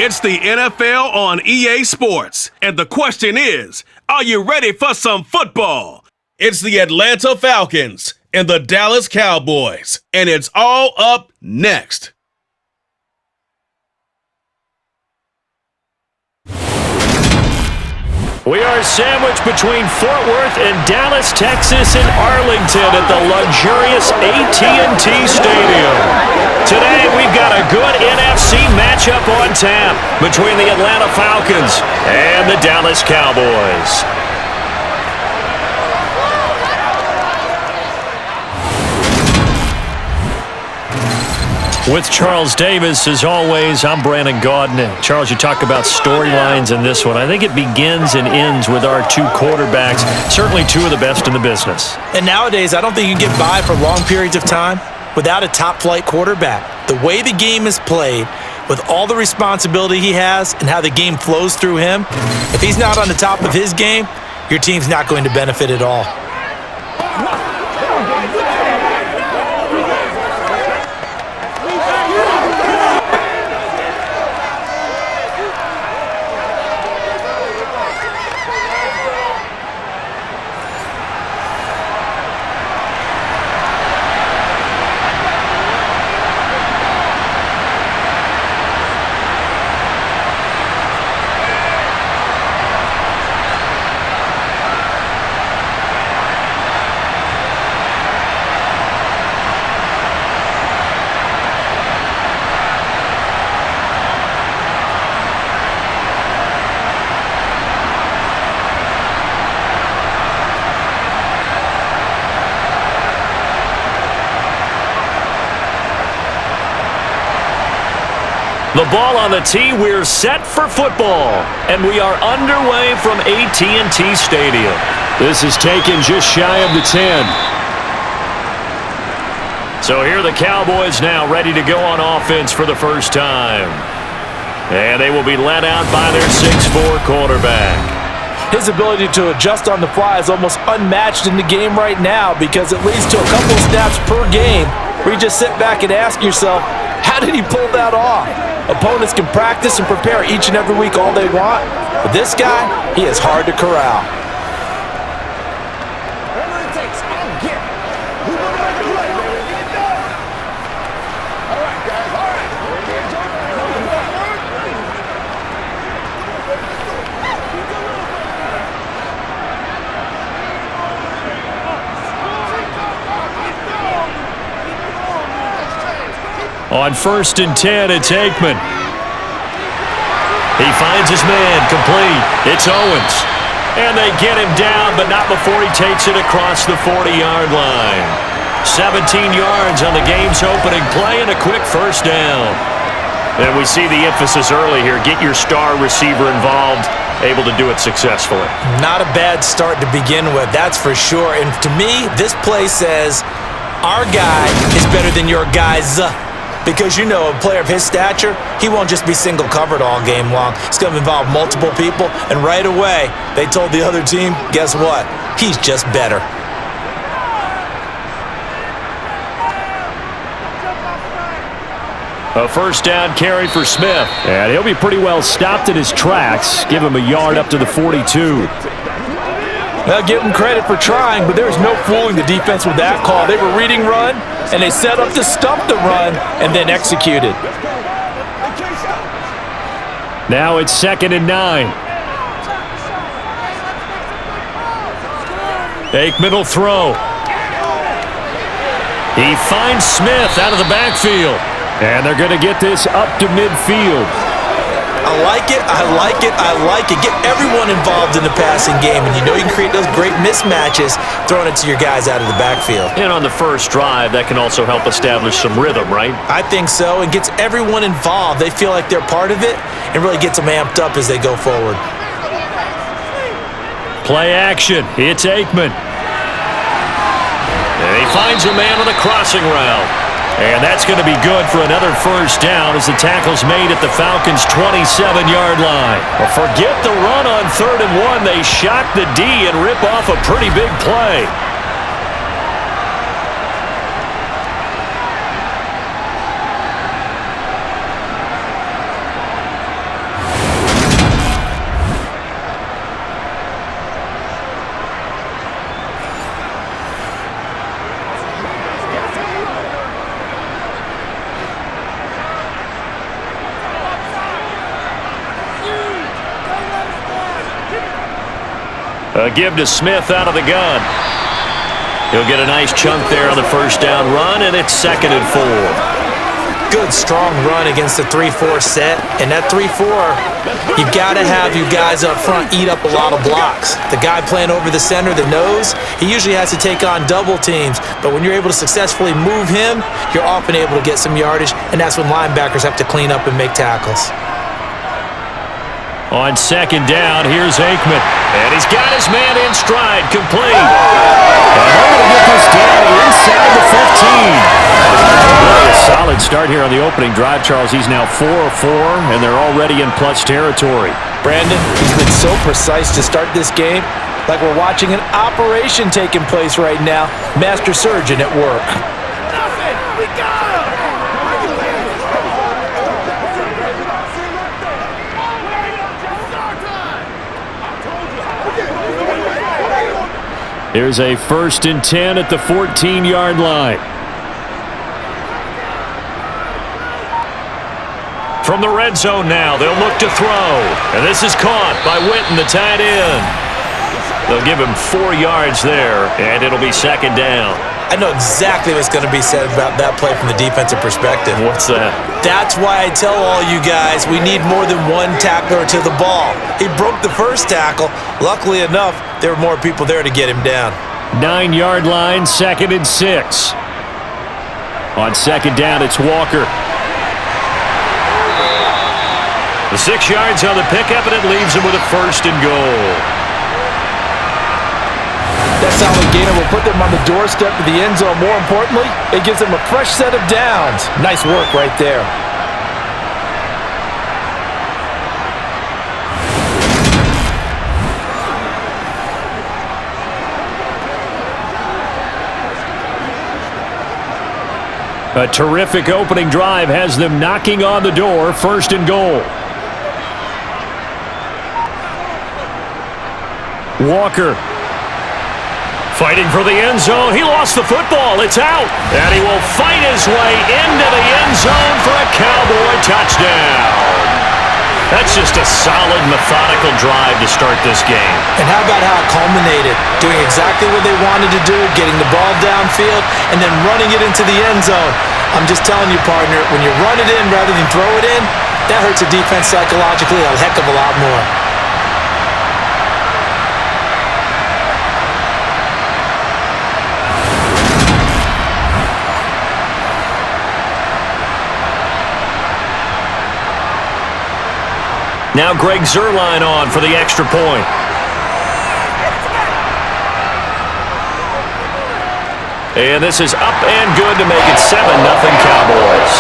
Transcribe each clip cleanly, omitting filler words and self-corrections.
It's the NFL on EA Sports, and the question is, are you ready for some football? It's the Atlanta Falcons and the Dallas Cowboys, and it's all up next. We are sandwiched between Fort Worth and Dallas, Texas, and Arlington at the luxurious AT&T Stadium. Today, we've got a good NFC matchup on tap between the Atlanta Falcons and the Dallas Cowboys. With Charles Davis, as always, I'm Brandon Gaudin. Charles, you talk about storylines in this one. I think it begins and ends with our two quarterbacks, certainly two of the best in the business. And nowadays, I don't think you can get by for long periods of time without a top-flight quarterback. The way the game is played, with all the responsibility he has and how the game flows through him, if he's not on the top of his game, your team's not going to benefit at all. The ball on the tee, we're set for football, and we are underway from AT&T Stadium. This is taken just shy of the 10. So here are the Cowboys now ready to go on offense for the first time. And they will be led out by their 6'4" quarterback. His ability to adjust on the fly is almost unmatched in the game right now because it leads to a couple of snaps per game where you just sit back and ask yourself, how did he pull that off? Opponents can practice and prepare each and every week all they want, but this guy, he is hard to corral. On 1st and 10, it's Aikman. He finds his man, complete. It's Owens. And they get him down, but not before he takes it across the 40-yard line. 17 yards on the game's opening play and a quick first down. And we see the emphasis early here. Get your star receiver involved, able to do it successfully. Not a bad start to begin with, that's for sure. And to me, this play says, our guy is better than your guy's. Because you know a player of his stature, he won't just be single covered all game long. It's going to involve multiple people, and right away, they told the other team, guess what? He's just better. A first down carry for Smith. And he'll be pretty well stopped in his tracks. Give him a yard up to the 42. Well, give them credit for trying, but there's no fooling the defense with that call. They were reading run, and they set up to stop the run and then executed. Now it's 2nd and 9. Aikman will throw. He finds Smith out of the backfield. And they're going to get this up to midfield. I like it, I like it, I like it. Get everyone involved in the passing game, and you know you can create those great mismatches throwing it to your guys out of the backfield. And on the first drive, that can also help establish some rhythm, right? I think so, and gets everyone involved. They feel like they're part of it, and really gets them amped up as they go forward. Play action, it's Aikman. And he finds a man on a crossing route. And that's going to be good for another first down as the tackle's made at the Falcons' 27-yard line. Well, forget the run on 3rd and 1. They shock the D and rip off a pretty big play. A give to Smith out of the gun. He'll get a nice chunk there on the first down run, and it's 2nd and 4. Good, strong run against the 3-4 set. And that 3-4, you've got to have you guys up front eat up a lot of blocks. The guy playing over the center, the nose, he usually has to take on double teams. But when you're able to successfully move him, you're often able to get some yardage, and that's when linebackers have to clean up and make tackles. On 2nd down, here's Aikman. And he's got his man in stride, complete. And they're going to get this down inside the 15. Really a solid start here on the opening drive, Charles. He's now 4 of 4, and they're already in plus territory. Brandon, he's been so precise to start this game, like we're watching an operation taking place right now. Master surgeon at work. We got him! Here's a 1st and 10 at the 14-yard line. From the red zone now, they'll look to throw. And this is caught by Witten, the tight end. They'll give him 4 yards there, and it'll be 2nd down. I know exactly what's going to be said about that play from the defensive perspective. What's that? That's why I tell all you guys we need more than one tackler to the ball. He broke the first tackle. Luckily enough, there were more people there to get him down. 9-yard line, 2nd and 6. On 2nd down, it's Walker. The 6 yards on the pickup, and it leaves him with a 1st and goal. That solid gainer will put them on the doorstep of the end zone. More importantly, it gives them a fresh set of downs. Nice work right there. A terrific opening drive has them knocking on the door. 1st and goal. Walker. Fighting for the end zone. He lost the football. It's out. And he will fight his way into the end zone for a Cowboy touchdown. That's just a solid, methodical drive to start this game. And how about how it culminated? Doing exactly what they wanted to do, getting the ball downfield, and then running it into the end zone. I'm just telling you, partner, when you run it in rather than throw it in, that hurts a defense psychologically a heck of a lot more. Now Greg Zuerlein on for the extra point. And this is up and good to make it 7-0 Cowboys.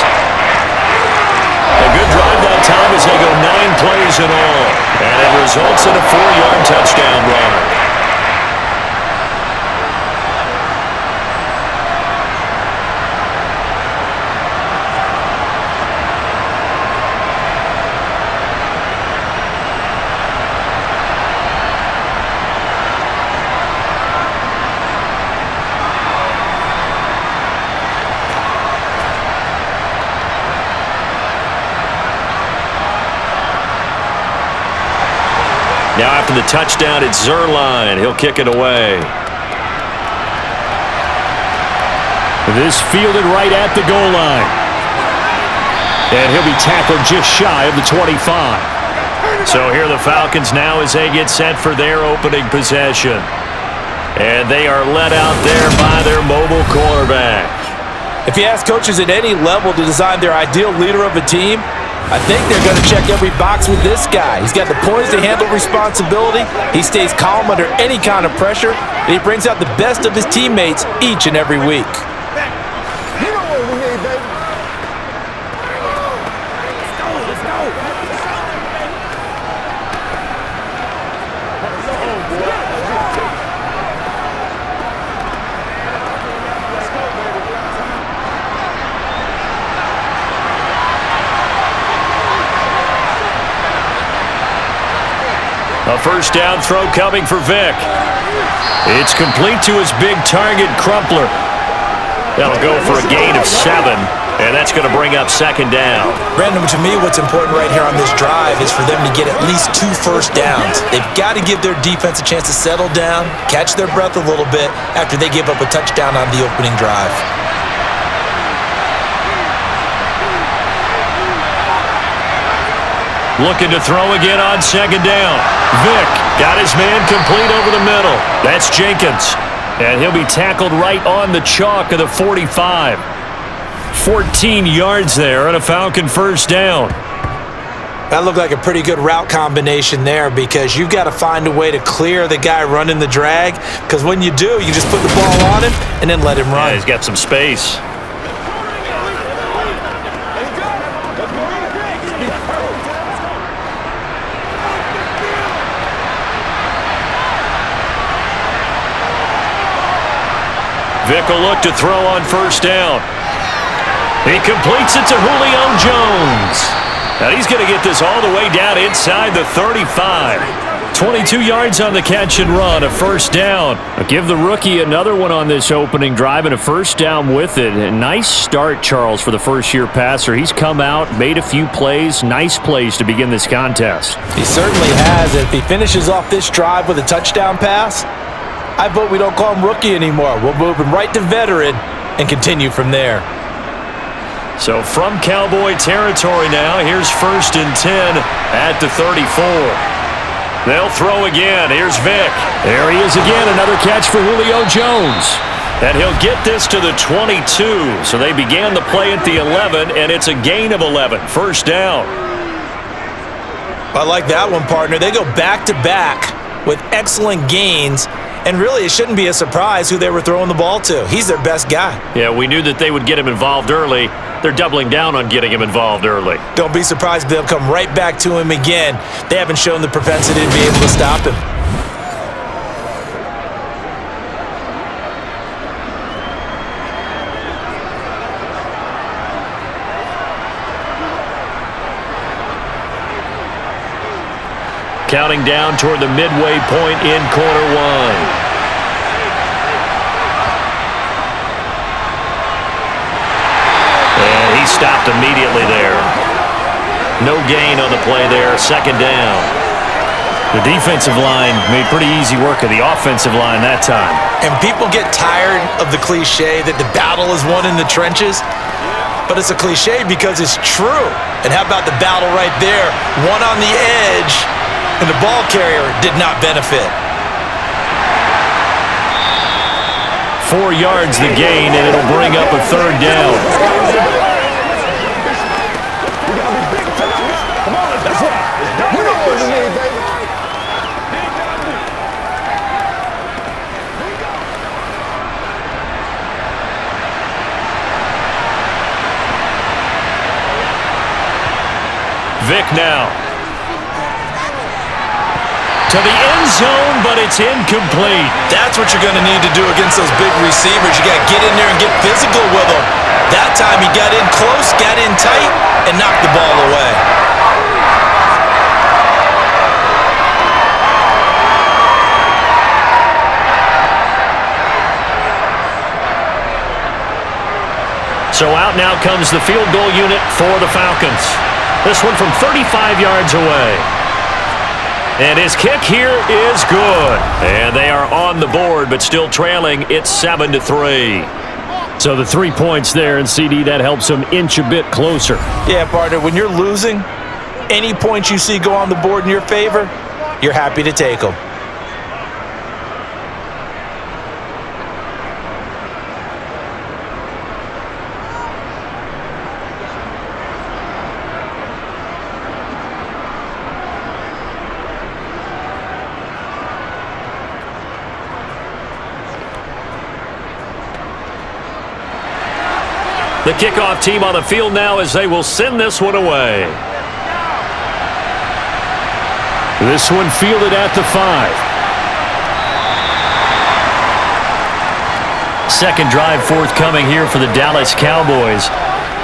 A good drive that time as they go 9 plays in all. And it results in a 4-yard touchdown run. Now after the touchdown, it's Zuerlein. He'll kick it away. This fielded right at the goal line. And he'll be tackled just shy of the 25. So here are the Falcons now as they get set for their opening possession. And they are led out there by their mobile quarterback. If you ask coaches at any level to design their ideal leader of a team, I think they're going to check every box with this guy. He's got the poise to handle responsibility. He stays calm under any kind of pressure, and he brings out the best of his teammates each and every week. A first down throw coming for Vick. It's complete to his big target, Crumpler. That'll go for a gain of 7. And that's going to bring up second down. Brandon, to me, what's important right here on this drive is for them to get at least 2 first downs. They've got to give their defense a chance to settle down, catch their breath a little bit after they give up a touchdown on the opening drive. Looking to throw again on second down. Vick got his man complete over the middle. That's Jenkins. And he'll be tackled right on the chalk of the 45. 14 yards there and a Falcon first down. That looked like a pretty good route combination there because you've got to find a way to clear the guy running the drag, because when you do, you just put the ball on him and then let him run. Yeah, he's got some space. Vick will look to throw on first down. He completes it to Julio Jones. Now he's going to get this all the way down inside the 35. 22 yards on the catch and run, a first down. I'll give the rookie another one on this opening drive and a first down with it. A nice start, Charles, for the first-year passer. He's come out, made a few plays, nice plays to begin this contest. He certainly has. If he finishes off this drive with a touchdown pass, I vote we don't call him rookie anymore. We'll move him right to veteran and continue from there. So from Cowboy territory now, here's 1st and 10 at the 34. They'll throw again. Here's Vick. There he is again, another catch for Julio Jones. And he'll get this to the 22. So they began the play at the 11, and it's a gain of 11. First down. I like that one, partner. They go back-to-back with excellent gains. And really, it shouldn't be a surprise who they were throwing the ball to. He's their best guy. Yeah, we knew that they would get him involved early. They're doubling down on getting him involved early. Don't be surprised if they'll come right back to him again. They haven't shown the propensity to be able to stop him. Counting down toward the midway point in quarter one. And he stopped immediately there. No gain on the play there. Second down. The defensive line made pretty easy work of the offensive line that time. And people get tired of the cliche that the battle is won in the trenches. But it's a cliche because it's true. And how about the battle right there? One on the edge. And the ball carrier did not benefit. 4 yards the gain, and it'll bring up a third down. Vick now. To the end zone, but it's incomplete. That's what you're going to need to do against those big receivers. You got to get in there and get physical with them. That time he got in close, got in tight, and knocked the ball away. So out now comes the field goal unit for the Falcons. This one from 35 yards away. And his kick here is good. And they are on the board, but still trailing. It's 7-3. So the 3 points there, and CD, that helps them inch a bit closer. Yeah, partner, when you're losing, any points you see go on the board in your favor, you're happy to take them. The kickoff team on the field now as they will send this one away. This one fielded at the 5. Second drive forthcoming here for the Dallas Cowboys.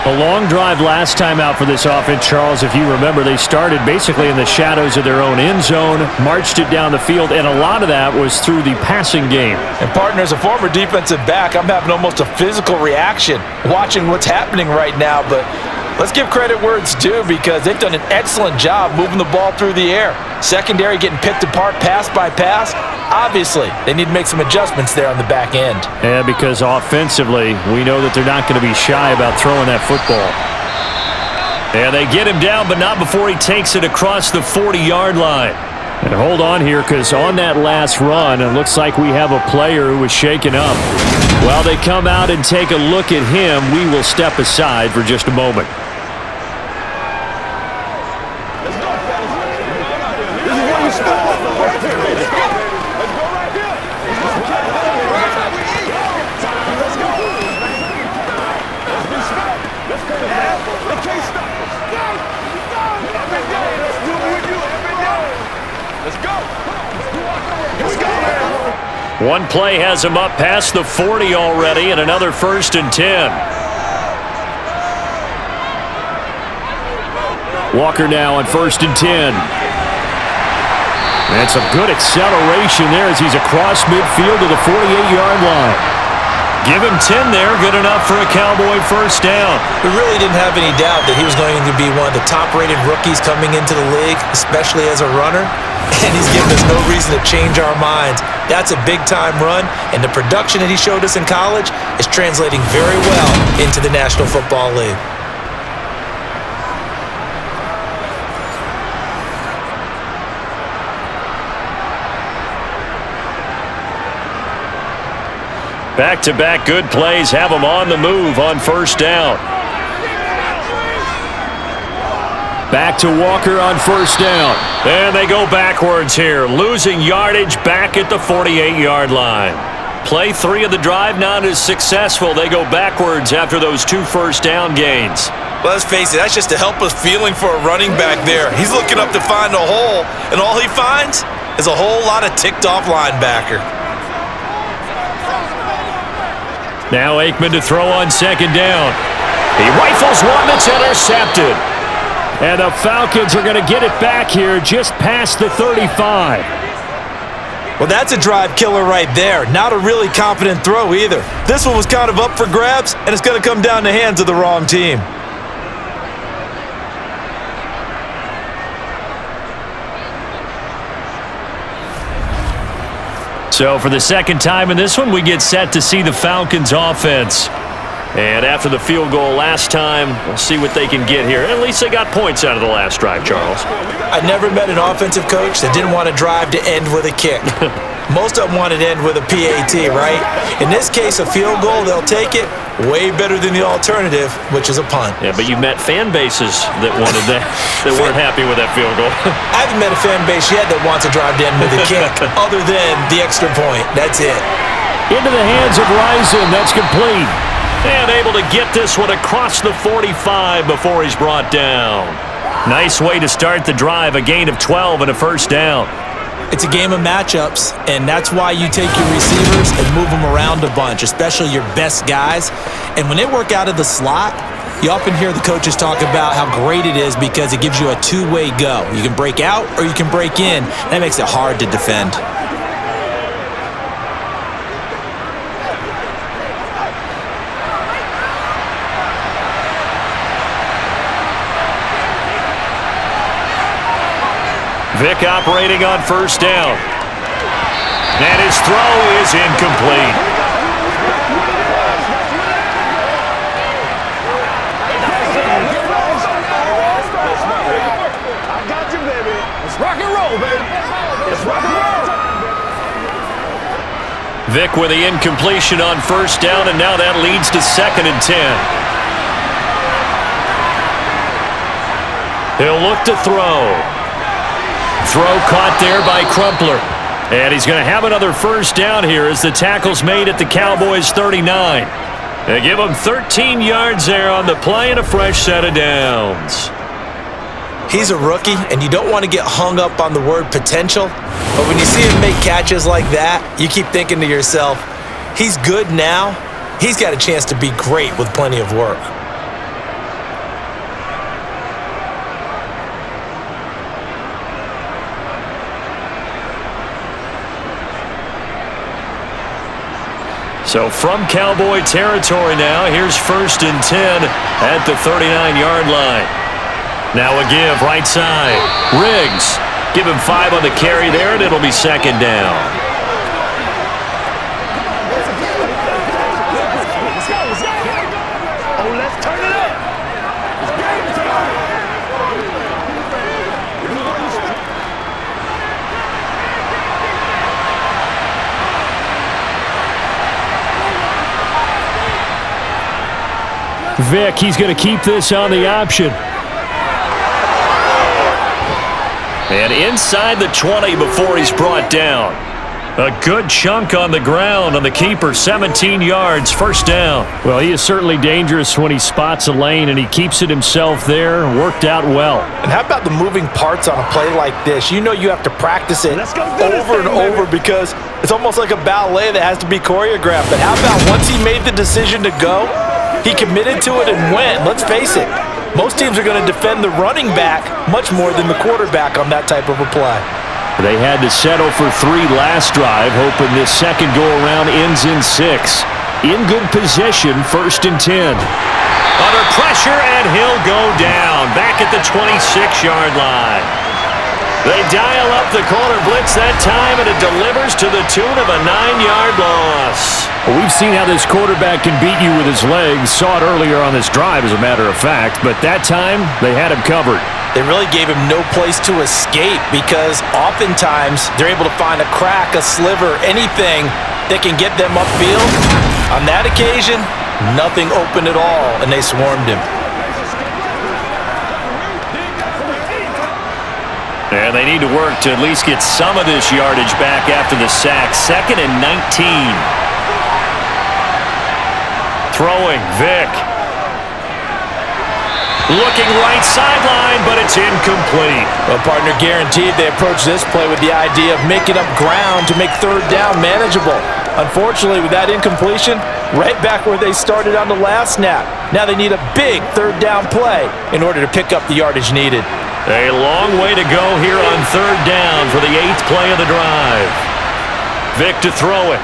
A long drive last time out for this offense, Charles. If you remember, they started basically in the shadows of their own end zone, marched it down the field, and a lot of that was through the passing game. And partner, as a former defensive back, I'm having almost a physical reaction watching what's happening right now. But let's give credit where it's due, because they've done an excellent job moving the ball through the air. Secondary getting picked apart pass by pass. Obviously, they need to make some adjustments there on the back end. Yeah, because offensively, we know that they're not going to be shy about throwing that football. And they get him down, but not before he takes it across the 40-yard line. And hold on here, because on that last run, it looks like we have a player who was shaken up. While they come out and take a look at him, we will step aside for just a moment. One play has him up past the 40 already, and another 1st and 10. Walker now on 1st and 10. And some good acceleration there as he's across midfield to the 48-yard line. Give him 10 there, good enough for a Cowboy 1st down. We really didn't have any doubt that he was going to be one of the top-rated rookies coming into the league, especially as a runner. And he's given us no reason to change our minds. That's a big-time run, and the production that he showed us in college is translating very well into the National Football League. Back-to-back good plays have him on the move on 1st down. Back to Walker on 1st down. And they go backwards here, losing yardage back at the 48-yard line. Play 3 of the drive not as successful. They go backwards after those 2 first down gains. Well, let's face it, that's just a helpless feeling for a running back there. He's looking up to find a hole, and all he finds is a whole lot of ticked-off linebacker. Now Aikman to throw on 2nd down. He rifles one that's intercepted. And the Falcons are going to get it back here just past the 35. Well, that's a drive killer right there. Not a really confident throw either. This one was kind of up for grabs, and it's going to come down the hands of the wrong team. So for the 2nd time in this one, we get set to see the Falcons offense. And after the field goal last time, we'll see what they can get here. At least they got points out of the last drive, Charles. I never met an offensive coach that didn't want to drive to end with a kick. Most of them wanted to end with a PAT, right? In this case, a field goal, they'll take it. Way better than the alternative, which is a punt. Yeah, but you met fan bases that wanted that, that weren't happy with that field goal. I haven't met a fan base yet that wants to drive to end with a kick, other than the extra point. That's it. Into the hands of Rison. That's complete. And able to get this one across the 45 before he's brought down. Nice way to start the drive, a gain of 12 and a 1st down. It's a game of matchups, and that's why you take your receivers and move them around a bunch, especially your best guys. And when they work out of the slot, you often hear the coaches talk about how great it is because it gives you a two-way go. You can break out or you can break in. That makes it hard to defend. Vic operating on 1st down. And his throw is incomplete. I got you, baby. It's rock and roll, baby. It's rock and roll. Vic with the incompletion on 1st down, and now that leads to 2nd and 10. He'll look to throw. Throw caught there by Crumpler. And he's going to have another 1st down here as the tackle's made at the Cowboys' 39. They give him 13 yards there on the play and a fresh set of downs. He's a rookie, and you don't want to get hung up on the word potential. But when you see him make catches like that, you keep thinking to yourself, he's good now. He's got a chance to be great with plenty of work. So from Cowboy territory now, here's 1st and 10 at the 39-yard line. Now a give right side. Riggs. Give him 5 on the carry there, and it'll be 2nd down. Vic, he's going to keep this on the option. And inside the 20 before he's brought down. A good chunk on the ground on the keeper, 17 yards, 1st down. Well, he is certainly dangerous when he spots a lane, and he keeps it himself there. Worked out well. And how about the moving parts on a play like this? You know you have to practice it over and over because it's almost like a ballet that has to be choreographed. But how about once he made the decision to go, he committed to it and went. Let's face it, most teams are going to defend the running back much more than the quarterback on that type of a play. They had to settle for 3 last drive, hoping this second go-around ends in 6. In good position, 1st and 10. Under pressure, and he'll go down. Back at the 26-yard line. They dial up the corner blitz that time, and it delivers to the tune of a 9-yard loss. Well, we've seen how this quarterback can beat you with his legs. Saw it earlier on this drive, as a matter of fact. But that time, they had him covered. They really gave him no place to escape because oftentimes they're able to find a crack, a sliver, anything that can get them upfield. On that occasion, nothing open at all, and they swarmed him. And they need to work to at least get some of this yardage back after the sack. 2nd and 19. Throwing, Vic. Looking right sideline, but it's incomplete. Well, partner, guaranteed they approach this play with the idea of making up ground to make 3rd down manageable. Unfortunately, with that incompletion, right back where they started on the last snap. Now they need a big 3rd down play in order to pick up the yardage needed. A long way to go here on 3rd down for the 8th play of the drive. Vic to throw it.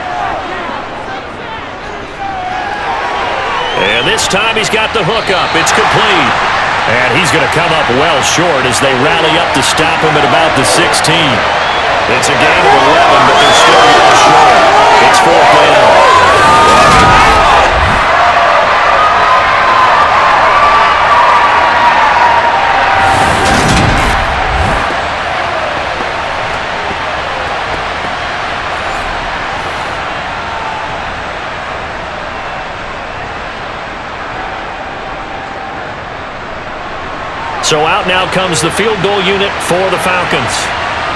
And this time he's got the hook up. It's complete. And he's going to come up well short as they rally up to stop him at about the 16. It's a gain of 11, but they're still well short. It's 4th down. So out now comes the field goal unit for the Falcons.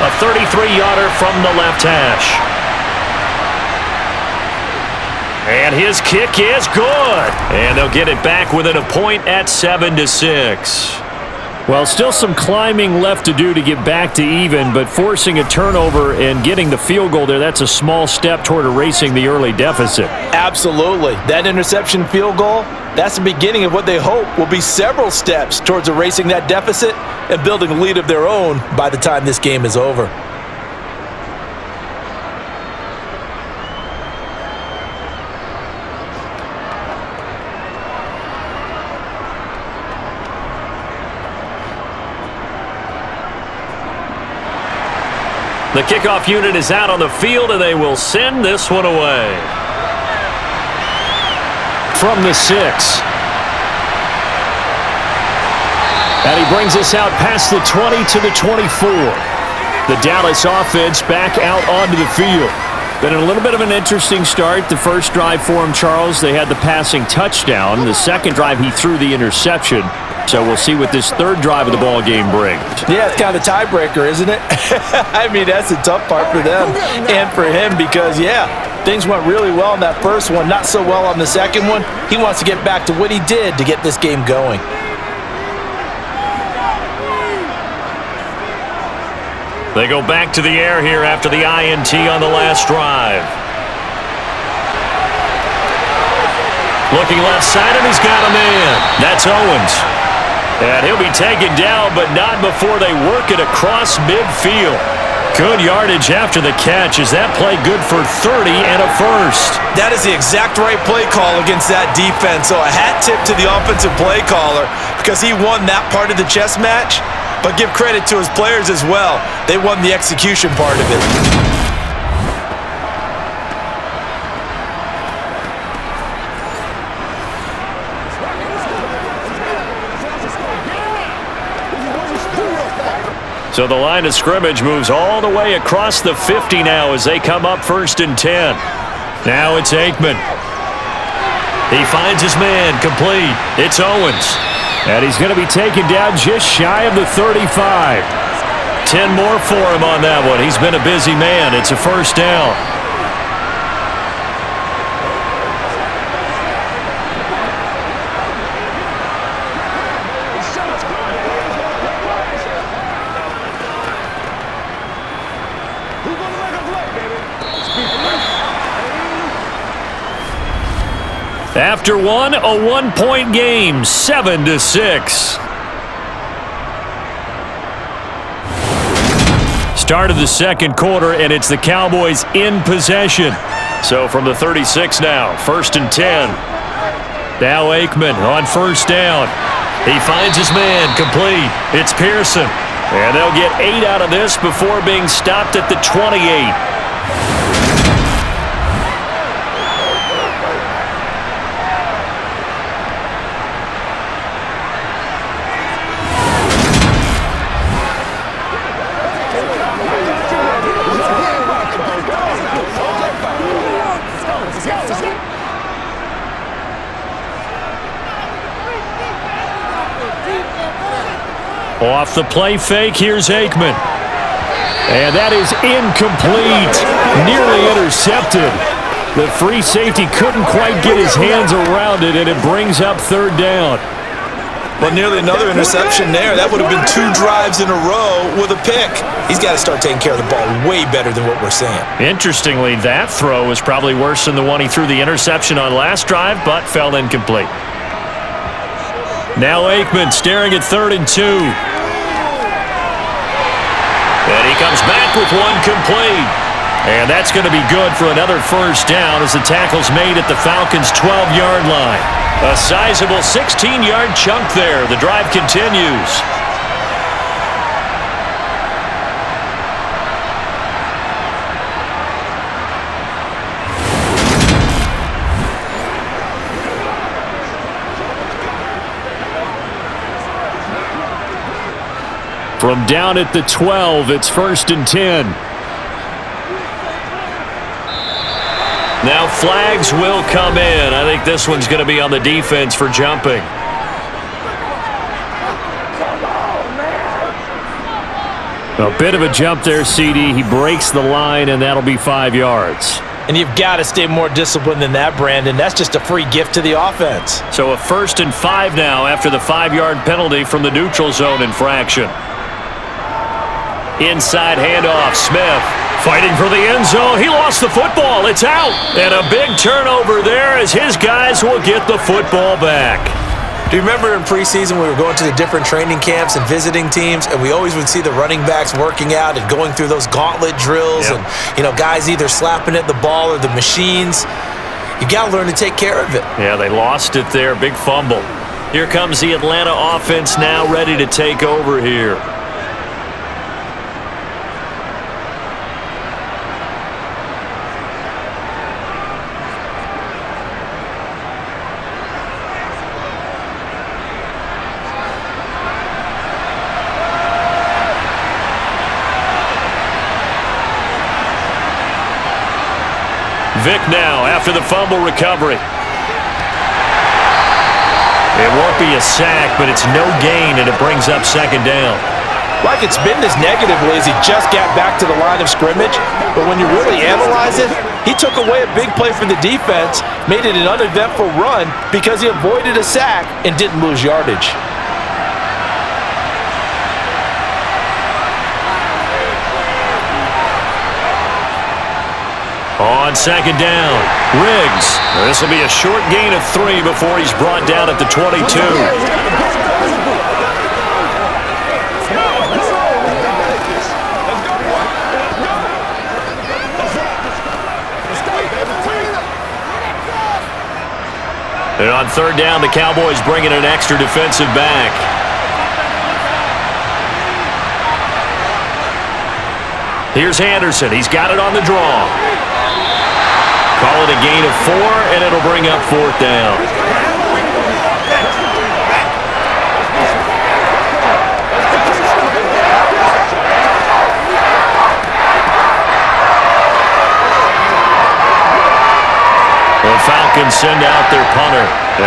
A 33-yarder from the left hash. And his kick is good. And they'll get it back within a point at 7-6. Well, still some climbing left to do to get back to even, but forcing a turnover and getting the field goal there, that's a small step toward erasing the early deficit. Absolutely. That interception field goal, that's the beginning of what they hope will be several steps towards erasing that deficit and building a lead of their own by the time this game is over. The kickoff unit is out on the field, and they will send this one away. From the 6. And he brings us out past the 20 to the 24. The Dallas offense back out onto the field. Been a little bit of an interesting start. The first drive for him, Charles, they had the passing touchdown. The second drive, he threw the interception. So we'll see what this third drive of the ball game brings. Yeah, it's kind of a tiebreaker, isn't it? I mean, that's the tough part for them and for him because, yeah, things went really well in that first one, not so well on the second one. He wants to get back to what he did to get this game going. They go back to the air here after the INT on the last drive. Looking left side, and he's got a man. That's Owens. And he'll be taken down, but not before they work it across midfield. Good yardage after the catch. Is that play good for 30 and a first? That is the exact right play call against that defense. So a hat tip to the offensive play caller because he won that part of the chess match. But give credit to his players as well. They won the execution part of it. So the line of scrimmage moves all the way across the 50 now as they come up 1st and 10. Now it's Aikman. He finds his man, complete. It's Owens. And he's going to be taken down just shy of the 35. 10 more for him on that one. He's been a busy man. It's a first down. After one, a 1-point game, 7-6. Start of the second quarter, and it's the Cowboys in possession. So from the 36 now, 1st and 10. Now Aikman on first down. He finds his man, complete. It's Pearson. And they'll get 8 out of this before being stopped at the 28. Off the play fake, here's Aikman. And that is incomplete. Nearly intercepted. The free safety couldn't quite get his hands around it, and it brings up 3rd down. Well, nearly another interception there. That would have been 2 drives in a row with a pick. He's got to start taking care of the ball way better than what we're seeing. Interestingly, that throw was probably worse than the one he threw the interception on last drive, but fell incomplete. Now Aikman staring at 3rd and 2. And he comes back with one complete. And that's going to be good for another first down as the tackle's made at the Falcons' 12-yard line. A sizable 16-yard chunk there. The drive continues. From down at the 12, it's 1st and 10. Now flags will come in. I think this one's going to be on the defense for jumping. A bit of a jump there, CD. He breaks the line, and that'll be 5 yards. And you've got to stay more disciplined than that, Brandon. That's just a free gift to the offense. So a 1st and 5 now after the 5-yard penalty from the neutral zone infraction. Inside handoff, Smith fighting for the end zone. He lost the football. It's out. And a big turnover there as his guys will get the football back. Do you remember in preseason we were going to the different training camps and visiting teams, and we always would see the running backs working out and going through those gauntlet drills, and guys either slapping at the ball or the machines. You got to learn to take care of it. Yeah, they lost it there. Big fumble. Here comes the Atlanta offense now ready to take over here. Vick now after the fumble recovery. It won't be a sack, but it's no gain, and it brings up 2nd down. Like it's been this negatively as he just got back to the line of scrimmage, but when you really analyze it, he took away a big play for the defense, made it an uneventful run because he avoided a sack and didn't lose yardage. On 2nd down, Riggs. This will be a short gain of 3 before he's brought down at the 22. And on third down, the Cowboys bring in an extra defensive back. Here's Anderson. He's got it on the draw. Call it a gain of 4, and it'll bring up fourth down. The Falcons send out their punter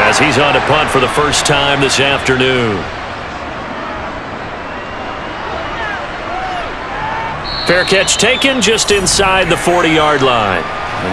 as he's on to punt for the first time this afternoon. Fair catch taken just inside the 40-yard line.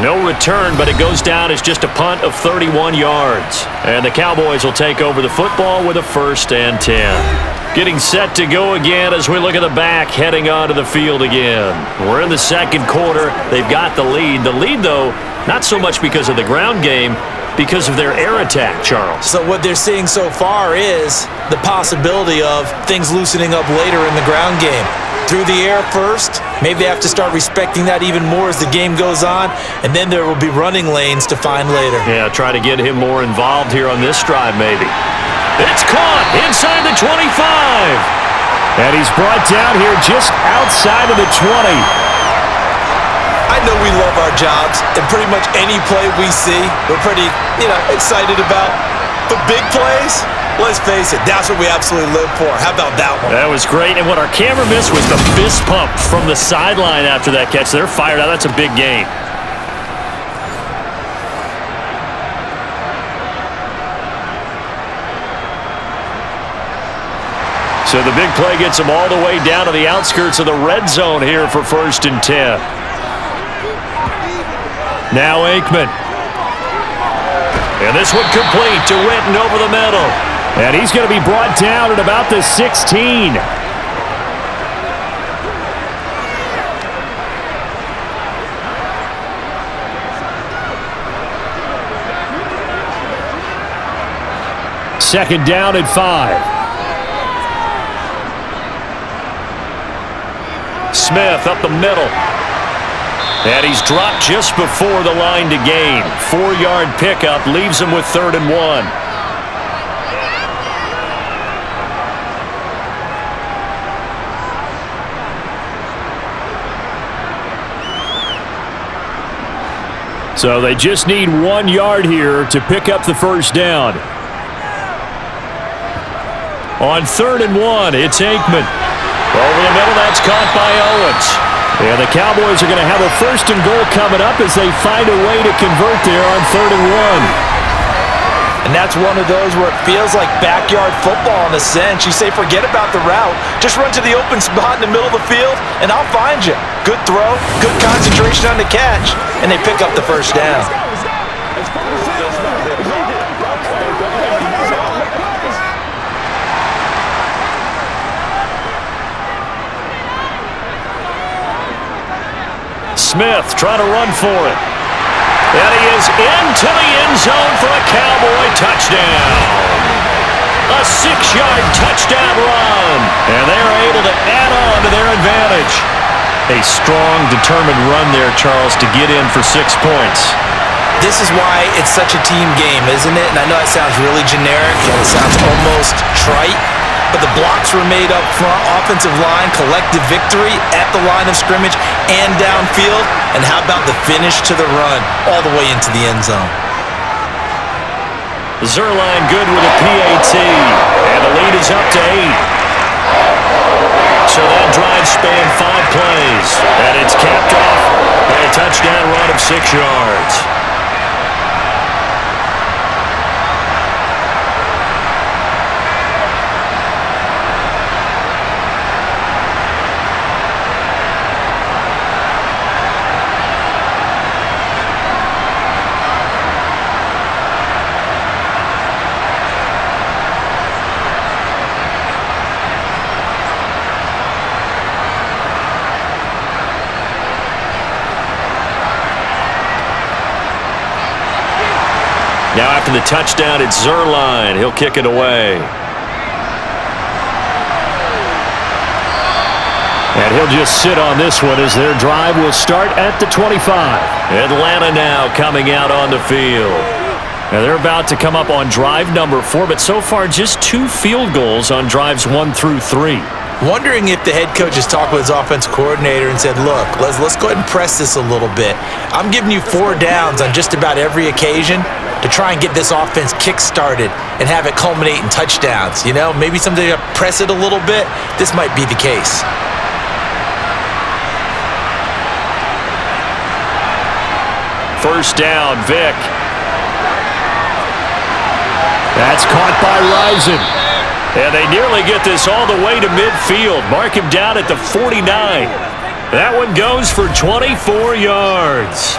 No return, but it goes down as just a punt of 31 yards. And the Cowboys will take over the football with a 1st and 10. Getting set to go again as we look at the back heading onto the field again. We're in the second quarter. They've got the lead. The lead, though, not so much because of the ground game, because of their air attack, Charles. So what they're seeing so far is the possibility of things loosening up later in the ground game. Through the air first, maybe they have to start respecting that even more as the game goes on, and then there will be running lanes to find later. Yeah, try to get him more involved here on this drive maybe. It's caught inside the 25. And he's brought down here just outside of the 20. I know we love our jobs, and pretty much any play we see, we're pretty, excited about. But big plays, let's face it, that's what we absolutely live for. How about that one? That was great, and what our camera missed was the fist pump from the sideline after that catch. They're fired out. That's a big gain. So the big play gets them all the way down to the outskirts of the red zone here for 1st and 10. Now Aikman. And this one complete to Witten over the middle. And he's going to be brought down at about the 16. Second down at 5. Smith up the middle. And he's dropped just before the line to gain. 4-yard pickup leaves him with 3rd and 1. So they just need 1 yard here to pick up the first down. On 3rd and 1, it's Aikman. Over the middle, that's caught by Owens. And the Cowboys are going to have a 1st and goal coming up as they find a way to convert there on 3rd and 1. And that's one of those where it feels like backyard football in a sense. You say, forget about the route. Just run to the open spot in the middle of the field, and I'll find you. Good throw, good concentration on the catch, and they pick up the first down. Smith trying to run for it. And he is into the end zone for a Cowboy touchdown. A 6-yard touchdown run. And they're able to add on to their advantage. A strong, determined run there, Charles, to get in for 6 points. This is why it's such a team game, isn't it? And I know it sounds really generic and it sounds almost trite, but the blocks were made up front, offensive line, collective victory at the line of scrimmage and downfield. And how about the finish to the run all the way into the end zone? Zerline good with a PAT, and the lead is up to 8. So that drive spanned 5 plays, and it's capped off by a touchdown run of 6 yards. Now after the touchdown, it's Zerline. He'll kick it away. And he'll just sit on this one as their drive will start at the 25. Atlanta now coming out on the field. Now they're about to come up on drive number 4, but so far just 2 field goals on drives 1 through 3. Wondering if the head coach has talked with his offensive coordinator and said, look, let's go ahead and press this a little bit. I'm giving you 4 downs on just about every occasion to try and get this offense kick-started and have it culminate in touchdowns. You know, maybe someday to press it a little bit. This might be the case. First down, Vick. That's caught by Rison. And they nearly get this all the way to midfield. Mark him down at the 49. That one goes for 24 yards.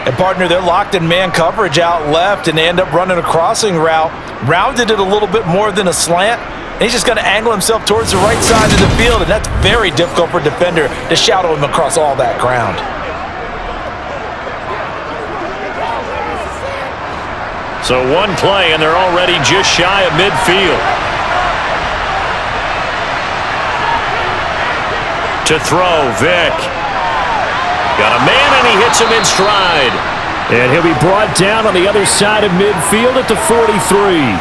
And, partner, they're locked in man coverage out left, and they end up running a crossing route. Rounded it a little bit more than a slant. And he's just going to angle himself towards the right side of the field, and that's very difficult for a defender to shadow him across all that ground. So one play, and they're already just shy of midfield. To throw, Vick. Got a man, and he hits him in stride. And he'll be brought down on the other side of midfield at the 43.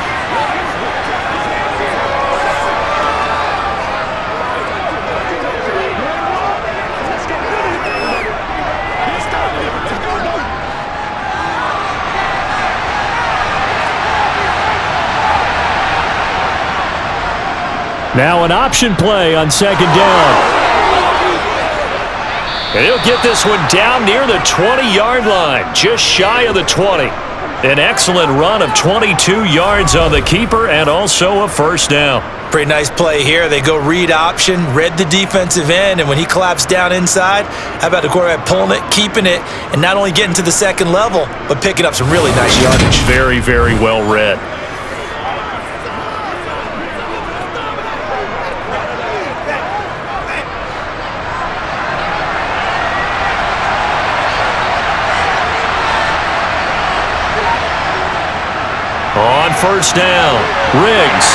Now an option play on second down. And he'll get this one down near the 20-yard line, just shy of the 20. An excellent run of 22 yards on the keeper and also a first down. Pretty nice play here. They go read option, read the defensive end, and when he collapsed down inside, how about the quarterback pulling it, keeping it, and not only getting to the second level, but picking up some really nice yardage. Very, very well read. On first down, Riggs.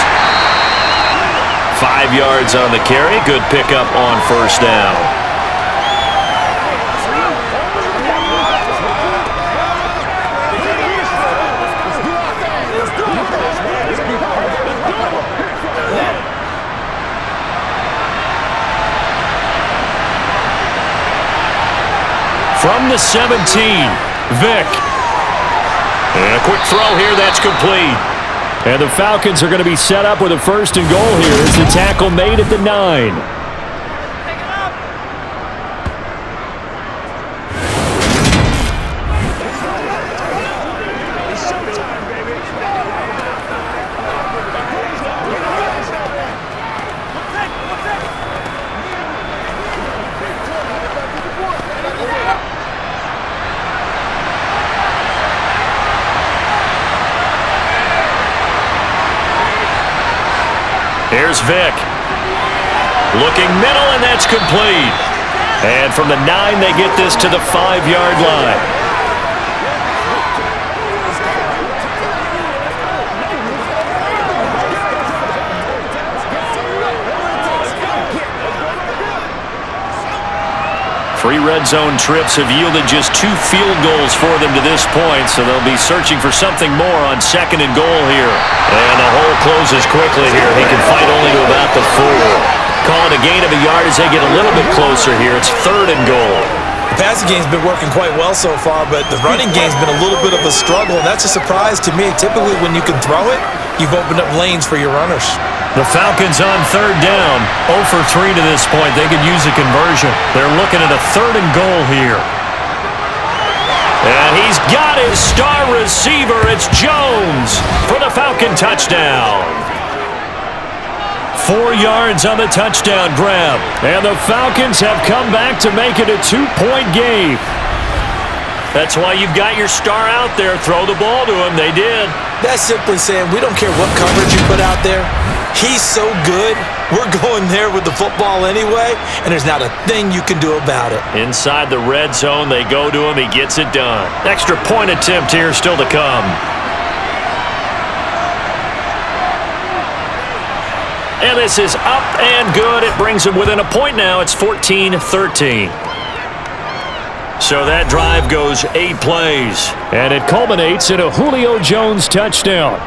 5 yards on the carry. Good pickup on first down. From the 17, Vick. And a quick throw here, that's complete. And the Falcons are going to be set up with a first and goal here as the tackle made at the 9. Here's Vick. Looking middle, and that's complete. And from the 9, they get this to the 5-yard line. Three red zone trips have yielded just 2 field goals for them to this point, so they'll be searching for something more on second and goal here. And the hole closes quickly here. He can fight only to about the 4. Call it a gain of a yard as they get a little bit closer here. It's third and goal. The passing game's been working quite well so far, but the running game's been a little bit of a struggle, and that's a surprise to me. Typically, when you can throw it, you've opened up lanes for your runners. The Falcons on third down, 0 for 3 to this point. They could use a conversion. They're looking at a third and goal here. And he's got his star receiver. It's Jones for the Falcon touchdown. 4 yards on the touchdown grab. And the Falcons have come back to make it a 2-point game. That's why you've got your star out there. Throw the ball to him. They did. That's simply saying we don't care what coverage you put out there. He's so good, we're going there with the football anyway, and there's not a thing you can do about it. Inside the red zone, they go to him. He gets it done. Extra point attempt here still to come. And this is up and good. It brings him within a point now. It's 14-13. So that drive goes 8 plays. And it culminates in a Julio Jones touchdown.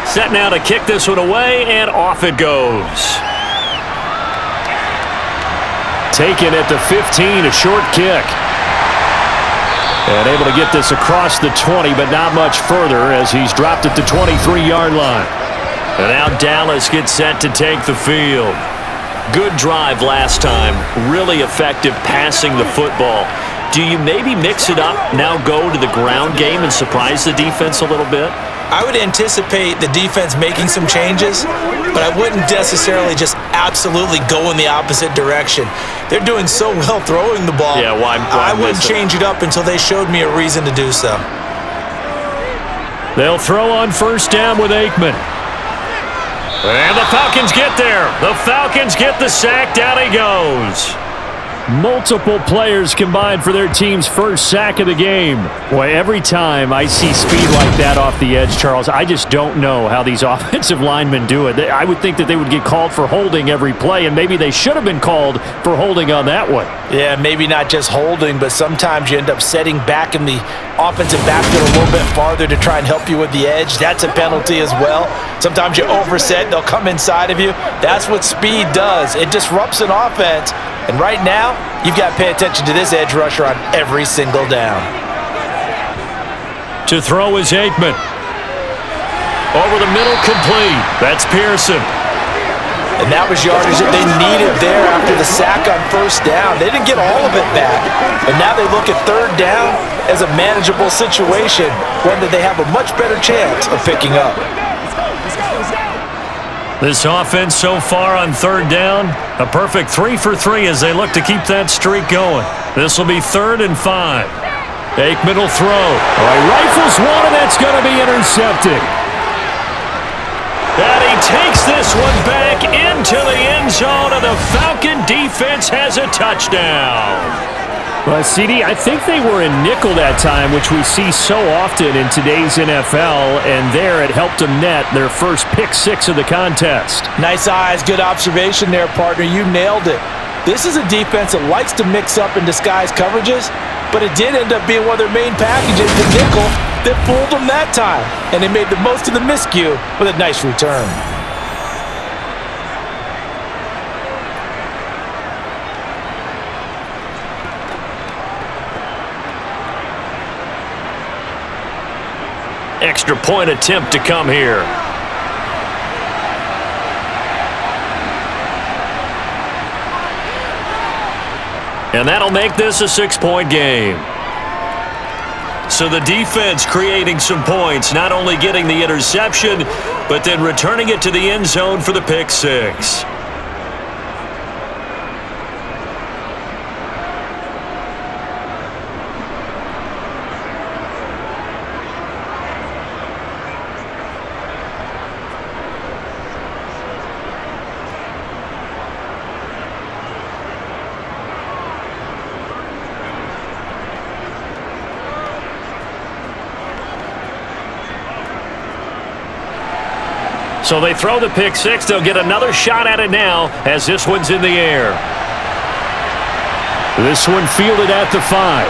Set now to kick this one away, and off it goes. Taken at the 15, a short kick. And able to get this across the 20, but not much further as he's dropped at the 23-yard line. And now Dallas gets set to take the field. Good drive last time. Really effective passing the football. Do you maybe mix it up, now go to the ground game and surprise the defense a little bit? I would anticipate the defense making some changes, but I wouldn't necessarily just absolutely go in the opposite direction. They're doing so well throwing the ball. Yeah, why I wouldn't change it up until they showed me a reason to do so. They'll throw on first down with Aikman. And the Falcons get there. The Falcons get the sack. Down he goes. Multiple players combined for their team's first sack of the game. Boy, every time I see speed like that off the edge, Charles, I just don't know how these offensive linemen do it. I would think that they would get called for holding every play, and maybe they should have been called for holding on that one. Yeah, maybe not just holding, but sometimes you end up setting back in the offensive backfield a little bit farther to try and help you with the edge. That's a penalty as well. Sometimes you overset, they'll come inside of you. That's what speed does. It disrupts an offense. And right now, you've got to pay attention to this edge rusher on every single down. To throw is Aikman. Over the middle, complete. That's Pearson. And that was yardage that they needed there after the sack on first down. They didn't get all of it back, but now they look at third down as a manageable situation, one that they have a much better chance of picking up. This offense so far on third down, a perfect 3 for 3 as they look to keep that streak going. This will be 3rd and 5. Aikman will throw. He rifles one, and that's going to be intercepted. And he takes this one back into the end zone, and the Falcon defense has a touchdown. Well, CD, I think they were in nickel that time, which we see so often in today's NFL, and there it helped them net their first pick 6 of the contest. Nice eyes, good observation there, partner. You nailed it. This is a defense that likes to mix up and disguise coverages, but it did end up being one of their main packages, the nickel, that fooled them that time, and they made the most of the miscue with a nice return. Extra point attempt to come here. And that'll make this a 6-point game. So the defense creating some points, not only getting the interception, but then returning it to the end zone for the pick 6. So they throw the pick 6. They'll get another shot at it now as this one's in the air. This one fielded at the 5.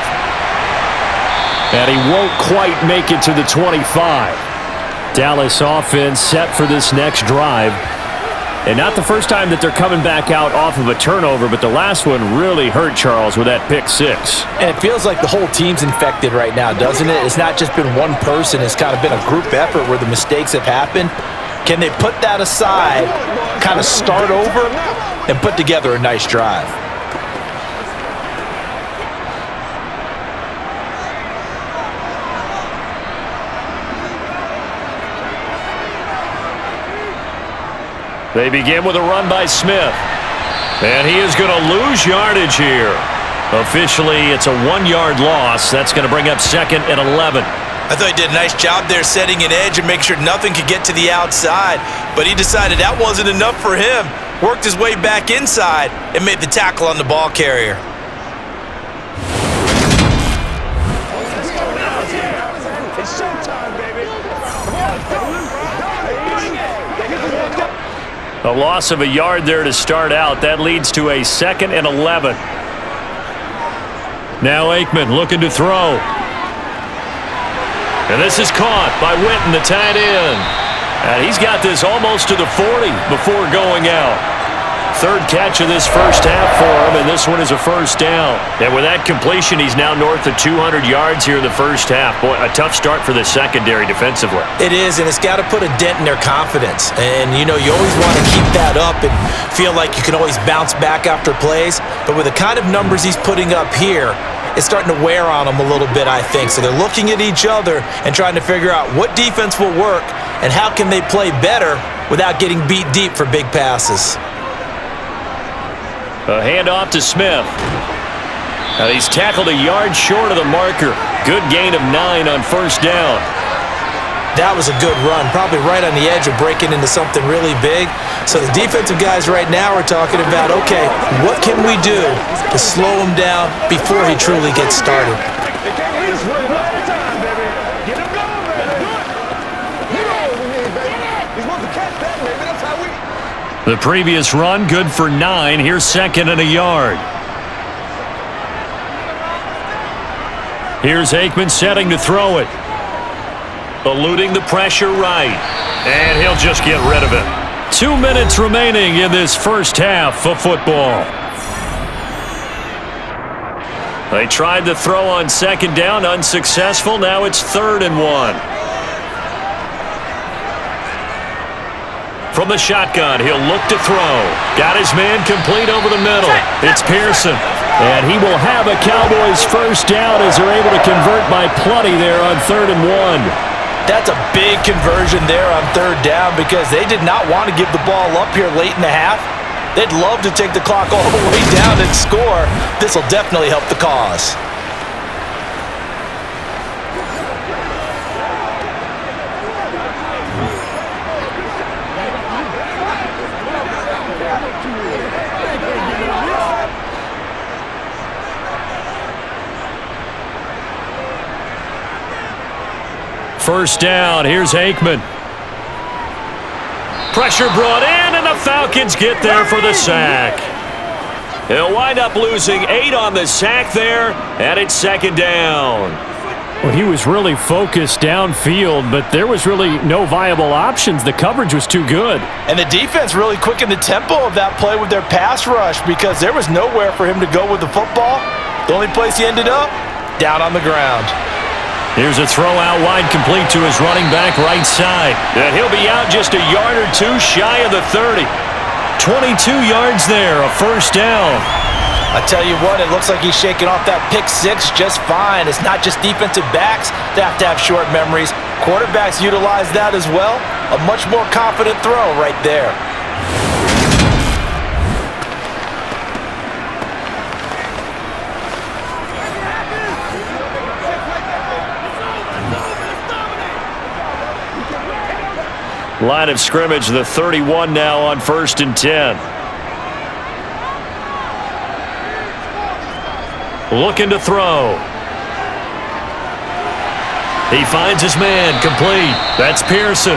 And he won't quite make it to the 25. Dallas offense set for this next drive. And not the first time that they're coming back out off of a turnover, but the last one really hurt Charles with that pick 6. And it feels like the whole team's infected right now, doesn't it? It's not just been one person. It's kind of been a group effort where the mistakes have happened. Can they put that aside, kind of start over, and put together a nice drive? They begin with a run by Smith. And he is going to lose yardage here. Officially, it's a 1-yard loss. That's going to bring up 2nd and 11. I thought he did a nice job there setting an edge and make sure nothing could get to the outside, but he decided that wasn't enough for him. Worked his way back inside and made the tackle on the ball carrier. It's showtime, baby. A loss of a yard there to start out. That leads to a 2nd and 11. Now Aikman looking to throw. And this is caught by Witten, the tight end. And he's got this almost to the 40 before going out. 3rd catch of this first half for him, and this one is a first down. And with that completion, he's now north of 200 yards here in the first half. Boy, a tough start for the secondary defensively. It is, and it's got to put a dent in their confidence. And, you know, you always want to keep that up and feel like you can always bounce back after plays. But with the kind of numbers he's putting up here, it's starting to wear on them a little bit, I think. So they're looking at each other and trying to figure out what defense will work and how can they play better without getting beat deep for big passes. A handoff to Smith. Now he's tackled a yard short of the marker. Good gain of 9 on first down. That was a good run, probably right on the edge of breaking into something really big. So the defensive guys right now are talking about, okay, what can we do to slow him down before he truly gets started? They can't leave us running all the time, baby. Get him going, baby. You know what we need, baby. He's supposed to catch that, baby. That's how we... The previous run, good for 9. Here's 2nd and a yard. Here's Aikman setting to throw it. Eluding the pressure right. And he'll just get rid of it. 2 minutes remaining in this first half of football. They tried to throw on 2nd down, unsuccessful. Now it's 3rd and 1. From the shotgun, he'll look to throw. Got his man complete over the middle. It's Pearson. And he will have a Cowboys first down as they're able to convert by plenty there on 3rd and 1. That's a big conversion there on 3rd down because they did not want to give the ball up here late in the half. They'd love to take the clock all the way down and score. This will definitely help the cause. First down, here's Aikman. Pressure brought in, and the Falcons get there for the sack. He'll wind up losing 8 on the sack there, and it's 2nd down. Well, he was really focused downfield, but there was really no viable options. The coverage was too good. And the defense really quickened the tempo of that play with their pass rush because there was nowhere for him to go with the football. The only place he ended up, down on the ground. Here's a throw out wide complete to his running back right side. And he'll be out just a yard or 2 shy of the 30. 22 yards there, a first down. I tell you what, it looks like he's shaking off that pick 6 just fine. It's not just defensive backs that have to have short memories. Quarterbacks utilize that as well. A much more confident throw right there. Line of scrimmage, the 31 now on 1st and 10. Looking to throw. He finds his man, complete. That's Pearson.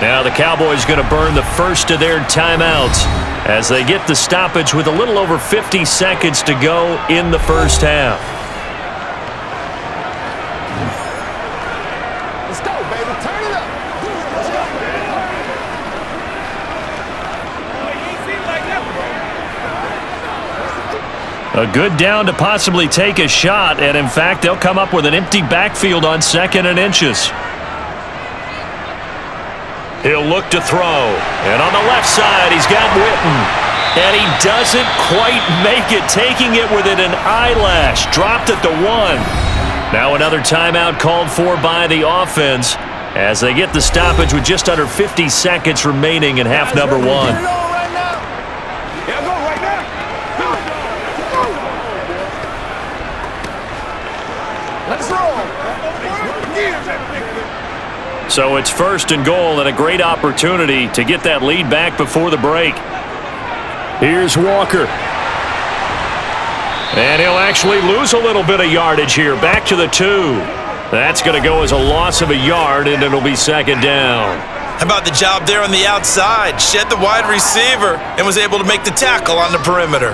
Now the Cowboys going to burn the first of their timeouts as they get the stoppage with a little over 50 seconds to go in the first half. Let's go, baby. Turn it up. Let's go, baby. A good down to possibly take a shot, and in fact, they'll come up with an empty backfield on 2nd and inches. He'll look to throw, and on the left side, he's got Witten. And he doesn't quite make it, taking it within an eyelash. Dropped at the 1. Now another timeout called for by the offense as they get the stoppage with just under 50 seconds remaining in half number 1. Let's roll. So it's 1st and goal and a great opportunity to get that lead back before the break. Here's Walker. And he'll actually lose a little bit of yardage here. Back to the 2. That's going to go as a loss of a yard, and it'll be 2nd down. How about the job there on the outside? Shed the wide receiver and was able to make the tackle on the perimeter.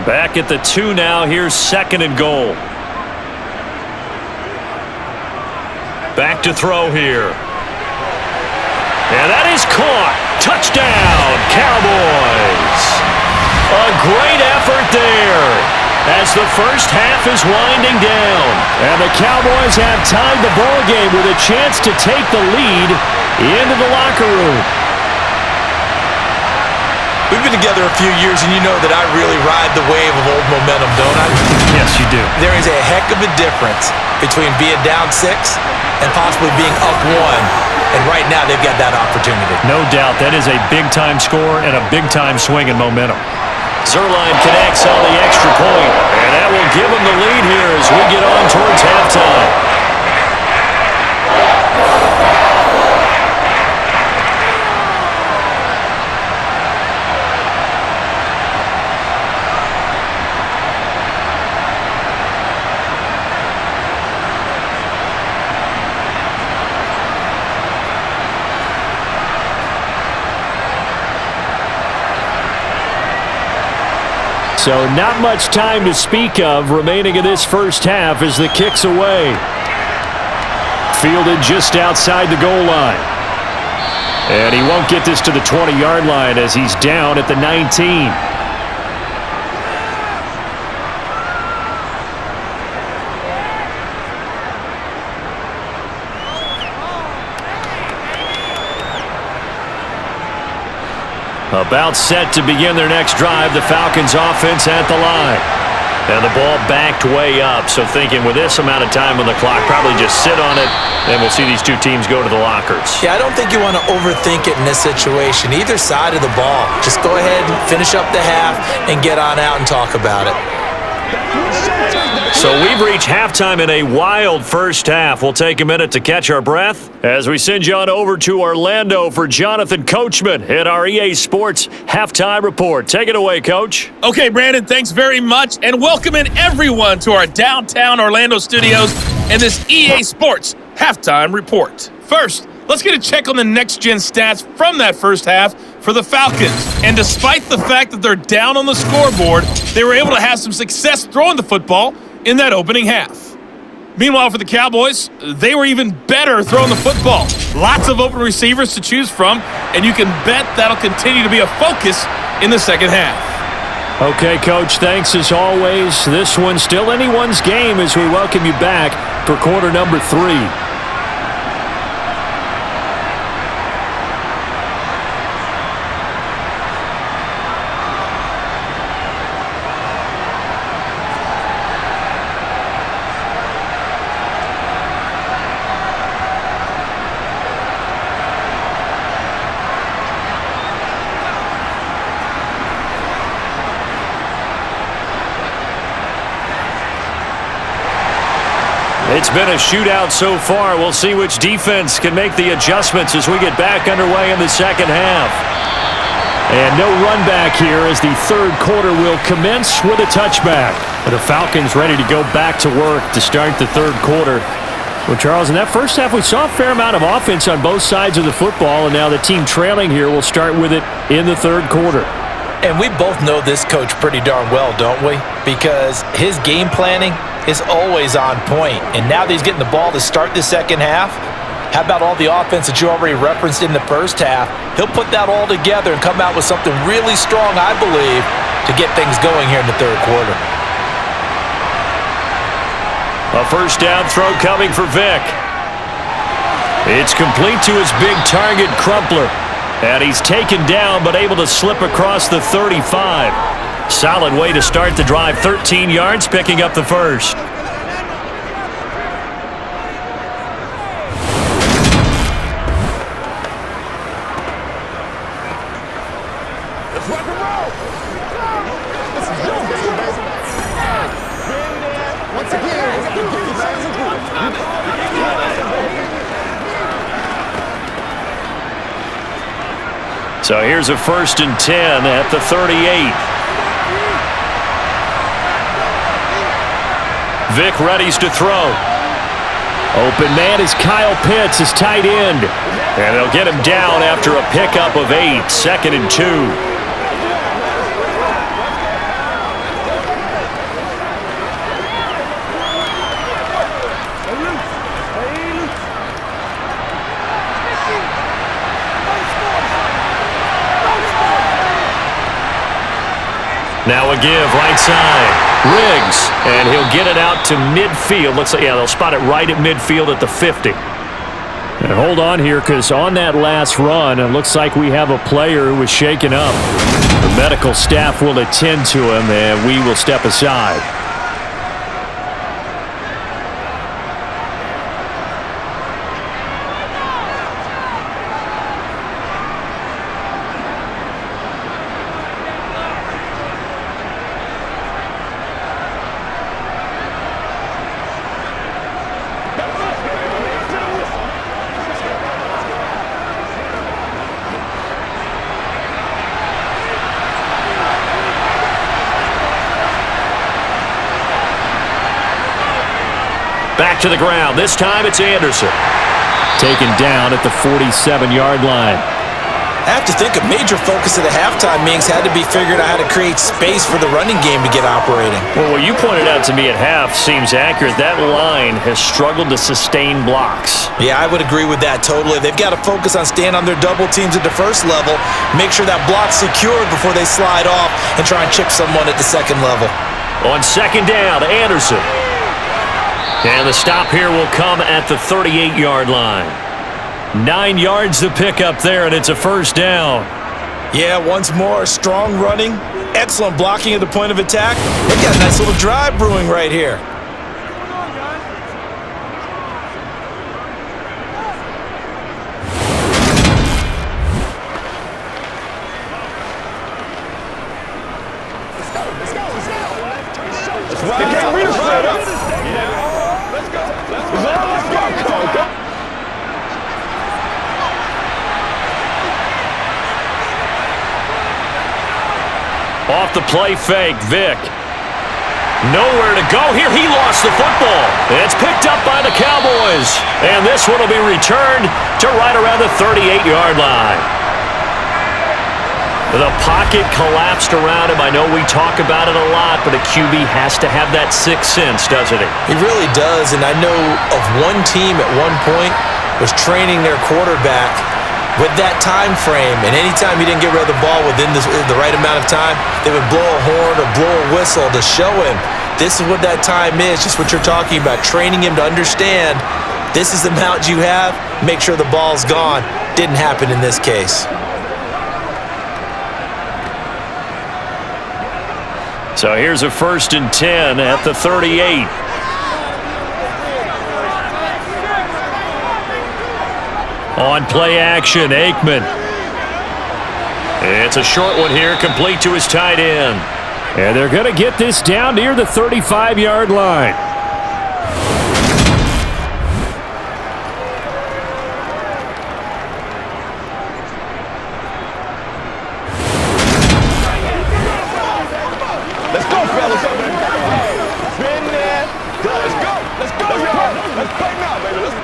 Back at the 2 now. Here's 2nd and goal. Back to throw here. And that is caught. Touchdown, Cowboys. A great effort there as the first half is winding down. And the Cowboys have tied the ball game with a chance to take the lead into the locker room. We've been together a few years, and you know that I really ride the wave of old momentum, don't I? Yes, you do. There is a heck of a difference between being down 6 and possibly being up 1. And right now, they've got that opportunity. No doubt. That is a big-time score and a big-time swing in momentum. Zuerlein connects on the extra point, and that will give them the lead here as we get on towards halftime. So not much time to speak of remaining in this first half as the kick's away. Fielded just outside the goal line. And he won't get this to the 20-yard line as he's down at the 19. About set to begin their next drive, the Falcons offense at the line. And the ball backed way up, so thinking with this amount of time on the clock, probably just sit on it, and we'll see these two teams go to the lockers. Yeah, I don't think you want to overthink it in this situation. Either side of the ball. Just go ahead and finish up the half and get on out and talk about it. So we've reached halftime in a wild first half. We'll take a minute to catch our breath as we send you on over to Orlando for Jonathan Coachman at our EA Sports Halftime Report. Take it away, Coach. Okay, Brandon, thanks very much, and welcoming everyone to our downtown Orlando studios and this EA Sports Halftime Report. First, let's get a check on the next-gen stats from that first half for the Falcons. And despite the fact that they're down on the scoreboard, they were able to have some success throwing the football in that opening half. Meanwhile, for the Cowboys, they were even better throwing the football. Lots of open receivers to choose from, and you can bet that'll continue to be a focus in the second half. Okay, Coach, thanks as always. This one's still anyone's game as we welcome you back for quarter number 3. It's been a shootout so far. We'll see which defense can make the adjustments as we get back underway in the second half. And no run back here as the third quarter will commence with a touchback. The Falcons ready to go back to work to start the third quarter. Well, Charles, in that first half, we saw a fair amount of offense on both sides of the football, and now the team trailing here will start with it in the third quarter. And we both know this coach pretty darn well, don't we? Because his game planning is always on point. And now that he's getting the ball to start the second half, how about all the offense that you already referenced in the first half? He'll put that all together and come out with something really strong, I believe, to get things going here in the third quarter. A first down throw coming for Vick. It's complete to his big target, Crumpler. And he's taken down but able to slip across the 35. Solid way to start the drive. 13 yards, picking up the first. So here's a 1st and 10 at the 38. Vic readies to throw. Open man is Kyle Pitts, his tight end. And they'll get him down after a pickup of 8, 2nd and 2. Now a give, right side. Riggs, and he'll get it out to midfield. Looks like, yeah, they'll spot it right at midfield at the 50. And hold on here, because on that last run, it looks like we have a player who was shaken up. The medical staff will attend to him, and we will step aside. Back to the ground. This time it's Anderson. Taken down at the 47-yard line. I have to think a major focus of the halftime meetings had to be figuring out how to create space for the running game to get operating. Well, what you pointed out to me at half seems accurate. That line has struggled to sustain blocks. Yeah, I would agree with that totally. They've got to focus on staying on their double teams at the first level, make sure that block's secured before they slide off and try and chip someone at the second level. On 2nd down, Anderson. And the stop here will come at the 38-yard line. 9 yards to pick up there, and it's a 1st down. Yeah, once more, strong running, excellent blocking at the point of attack. They've got a nice little drive brewing right here. Off the play fake, Vic. Nowhere to go here. He lost the football. It's picked up by the Cowboys. And this one will be returned to right around the 38-yard line. The pocket collapsed around him. I know we talk about it a lot, but a QB has to have that sixth sense, doesn't he? He really does, and I know of one team at one point was training their quarterback with that time frame, and anytime he didn't get rid of the ball within the right amount of time, they would blow a horn or blow a whistle to show him this is what that time is, just what you're talking about, training him to understand this is the amount you have, make sure the ball's gone. Didn't happen in this case. So here's a 1st and 10 at the 38. On play action, Aikman. It's a short one here, complete to his tight end. And they're going to get this down near the 35-yard line. Let's go, fellas. Been there. Let's go. Let's go, y'all. Let's play now, baby. Let's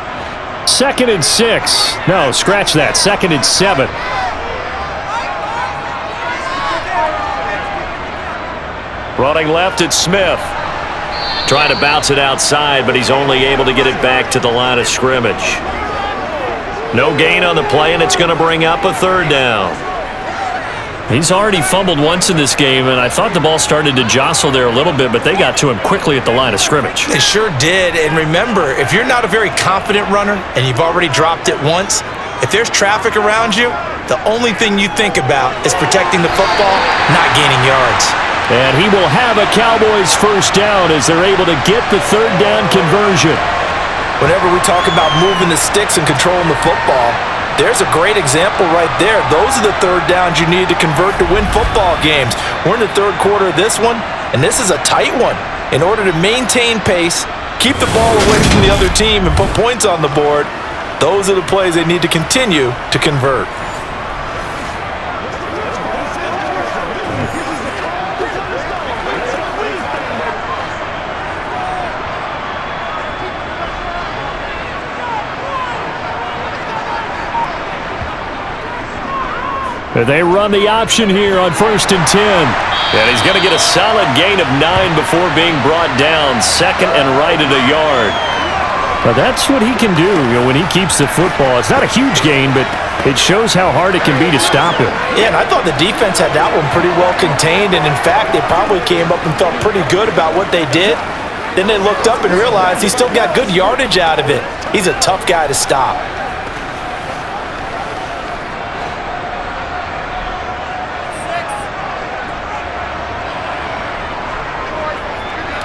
2nd and 6. No, scratch that. 2nd and 7. Running left, it's Smith. Trying to bounce it outside, but he's only able to get it back to the line of scrimmage. No gain on the play, and it's going to bring up a 3rd down. He's already fumbled once in this game, and I thought the ball started to jostle there a little bit, but they got to him quickly at the line of scrimmage. They sure did, and remember, if you're not a very confident runner and you've already dropped it once, if there's traffic around you, the only thing you think about is protecting the football, not gaining yards. And he will have a Cowboys 1st down as they're able to get the 3rd down conversion. Whenever we talk about moving the sticks and controlling the football, there's a great example right there. Those are the 3rd downs you need to convert to win football games. We're in the 3rd quarter of this one, and this is a tight one. In order to maintain pace, keep the ball away from the other team, and put points on the board, those are the plays they need to continue to convert. They run the option here on 1st and 10. And he's going to get a solid gain of 9 before being brought down. 2nd and right at a yard. Well, that's what he can do, when he keeps the football. It's not a huge gain, but it shows how hard it can be to stop him. Yeah, and I thought the defense had that one pretty well contained, and in fact, they probably came up and felt pretty good about what they did. Then they looked up and realized he still got good yardage out of it. He's a tough guy to stop.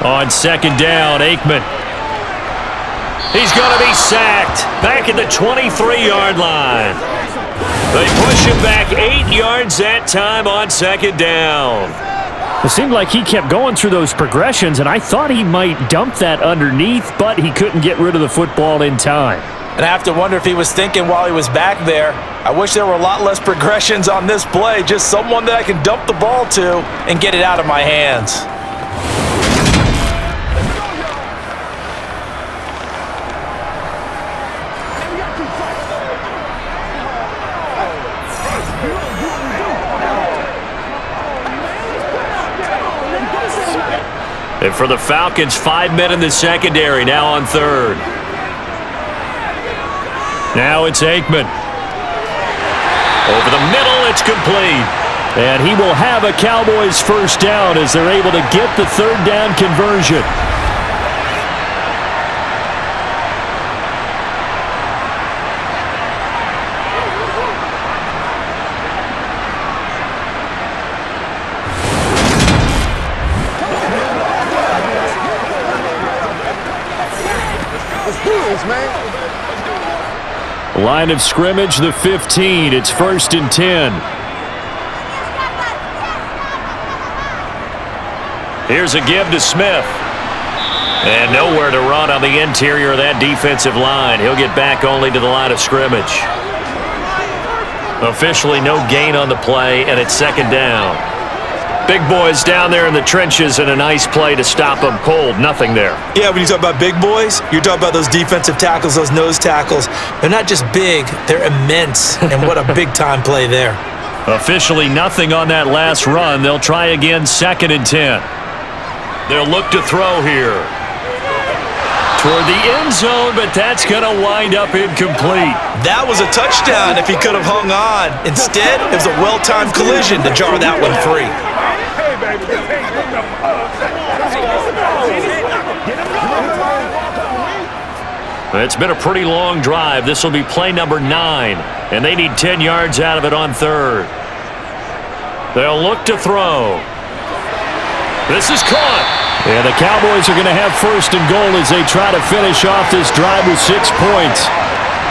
On 2nd down, Aikman. He's going to be sacked. Back at the 23-yard line. They push him back 8 yards that time on 2nd down. It seemed like he kept going through those progressions, and I thought he might dump that underneath, but he couldn't get rid of the football in time. And I have to wonder if he was thinking while he was back there, I wish there were a lot less progressions on this play, just someone that I can dump the ball to and get it out of my hands. And for the Falcons, 5 men in the secondary, now on 3rd. Now it's Aikman. Over the middle, it's complete. And he will have a Cowboys 1st down as they're able to get the 3rd down conversion. Line of scrimmage, the 15. It's 1st and 10. Here's a give to Smith. And nowhere to run on the interior of that defensive line. He'll get back only to the line of scrimmage. Officially no gain on the play, and it's 2nd down. Big boys down there in the trenches, and a nice play to stop them cold. Nothing there. Yeah, when you talk about big boys, you're talking about those defensive tackles, those nose tackles. They're not just big, they're immense, and what a big-time play there. Officially nothing on that last run. They'll try again, 2nd and 10. They'll look to throw here. Toward the end zone, but that's going to wind up incomplete. That was a touchdown if he could have hung on. Instead, it was a well-timed collision to jar that one free. It's been a pretty long drive. This will be play number 9, and they need 10 yards out of it on 3rd. They'll look to throw. This is caught. And the Cowboys are going to have 1st and goal as they try to finish off this drive with 6 points.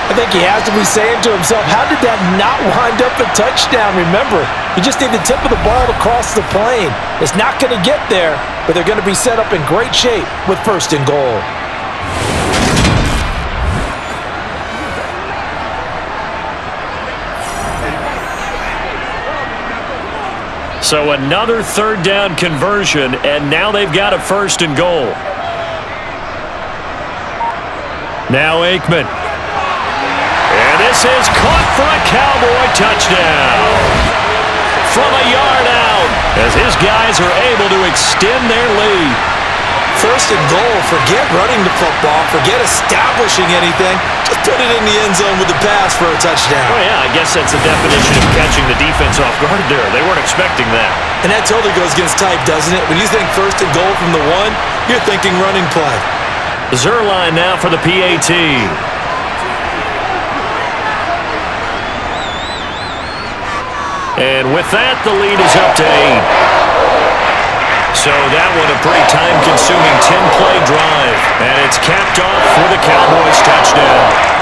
I think he has to be saying to himself, how did that not wind up a touchdown? Remember, you just need the tip of the ball to cross the plane. It's not going to get there, but they're going to be set up in great shape with 1st and goal. So another 3rd down conversion, and now they've got a 1st and goal. Now Aikman. And this is caught for a Cowboy touchdown. From a yard out, as his guys are able to extend their lead. 1st and goal, forget running the football, forget establishing anything. Just put it in the end zone with the pass for a touchdown. Oh, yeah, I guess that's the definition of catching the defense off guard there. They weren't expecting that. And that totally goes against type, doesn't it? When you think 1st and goal from the 1, you're thinking running play. Zerline now for the PAT. And with that, the lead is up to 8. So that one a pretty time-consuming 10-play drive. And it's capped off for the Cowboys touchdown.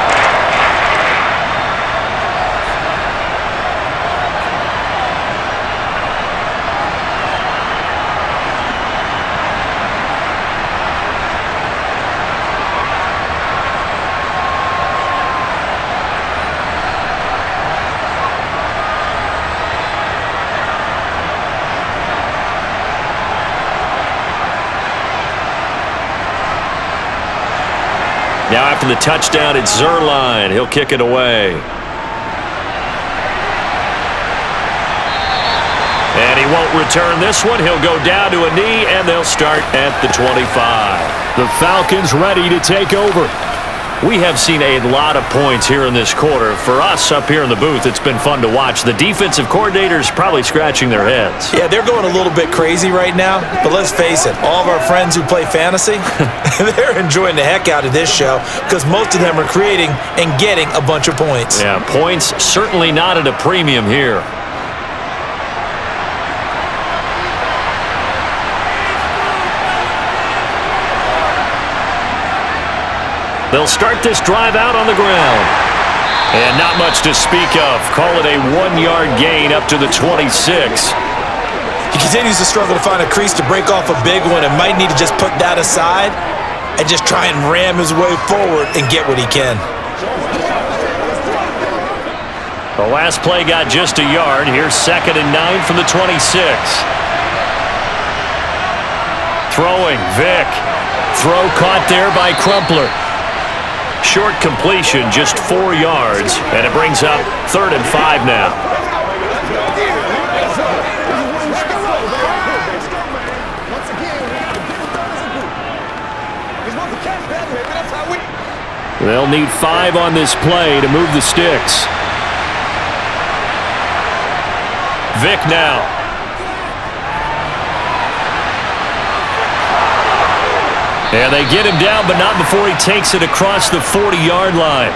Now after the touchdown, it's Zerline. He'll kick it away. And he won't return this one. He'll go down to a knee, and they'll start at the 25. The Falcons ready to take over. We have seen a lot of points here in this quarter. For us up here in the booth, it's been fun to watch. The defensive coordinators probably scratching their heads. Yeah, they're going a little bit crazy right now, but let's face it, all of our friends who play fantasy, they're enjoying the heck out of this show because most of them are creating and getting a bunch of points. Yeah, points certainly not at a premium here. They'll start this drive out on the ground. And not much to speak of. Call it a 1-yard gain up to the 26. He continues to struggle to find a crease to break off a big one and might need to just put that aside and just try and ram his way forward and get what he can. The last play got just a yard. Here's 2nd and 9 from the 26. Throwing, Vick. Throw caught there by Crumpler. Short completion, just 4 yards, and it brings up 3rd and 5 now. They'll need 5 on this play to move the sticks. Vick now. And they get him down, but not before he takes it across the 40-yard line.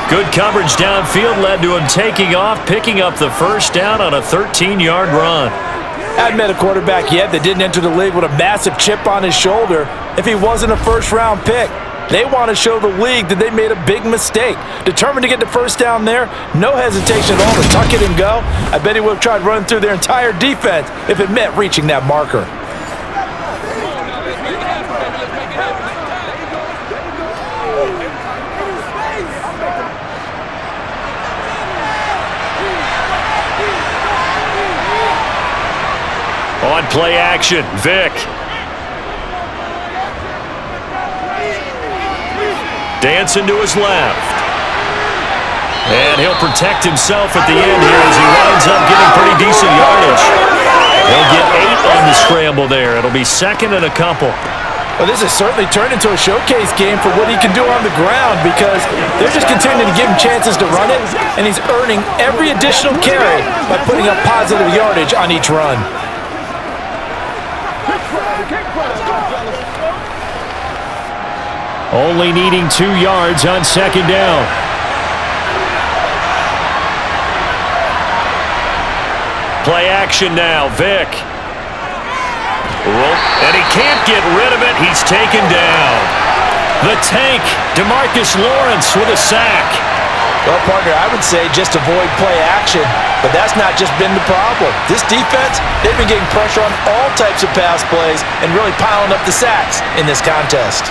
Good coverage downfield led to him taking off, picking up the first down on a 13-yard run. I hadn't met a quarterback yet that didn't enter the league with a massive chip on his shoulder if he wasn't a first-round pick. They want to show the league that they made a big mistake. Determined to get the first down there, no hesitation at all to tuck it and go. I bet he would have tried running through their entire defense if it meant reaching that marker. On play action, Vick. Dancing to his left. And he'll protect himself at the end here as he winds up getting pretty decent yardage. He'll get 8 on the scramble there. It'll be 2nd and a couple. Well, this has certainly turned into a showcase game for what he can do on the ground because they're just continuing to give him chances to run it, and he's earning every additional carry by putting up positive yardage on each run. Only needing 2 yards on 2nd down. Play action now, Vick. And he can't get rid of it. He's taken down. The tank, DeMarcus Lawrence with a sack. Well, partner, I would say just avoid play action, but that's not just been the problem. This defense, they've been getting pressure on all types of pass plays and really piling up the sacks in this contest.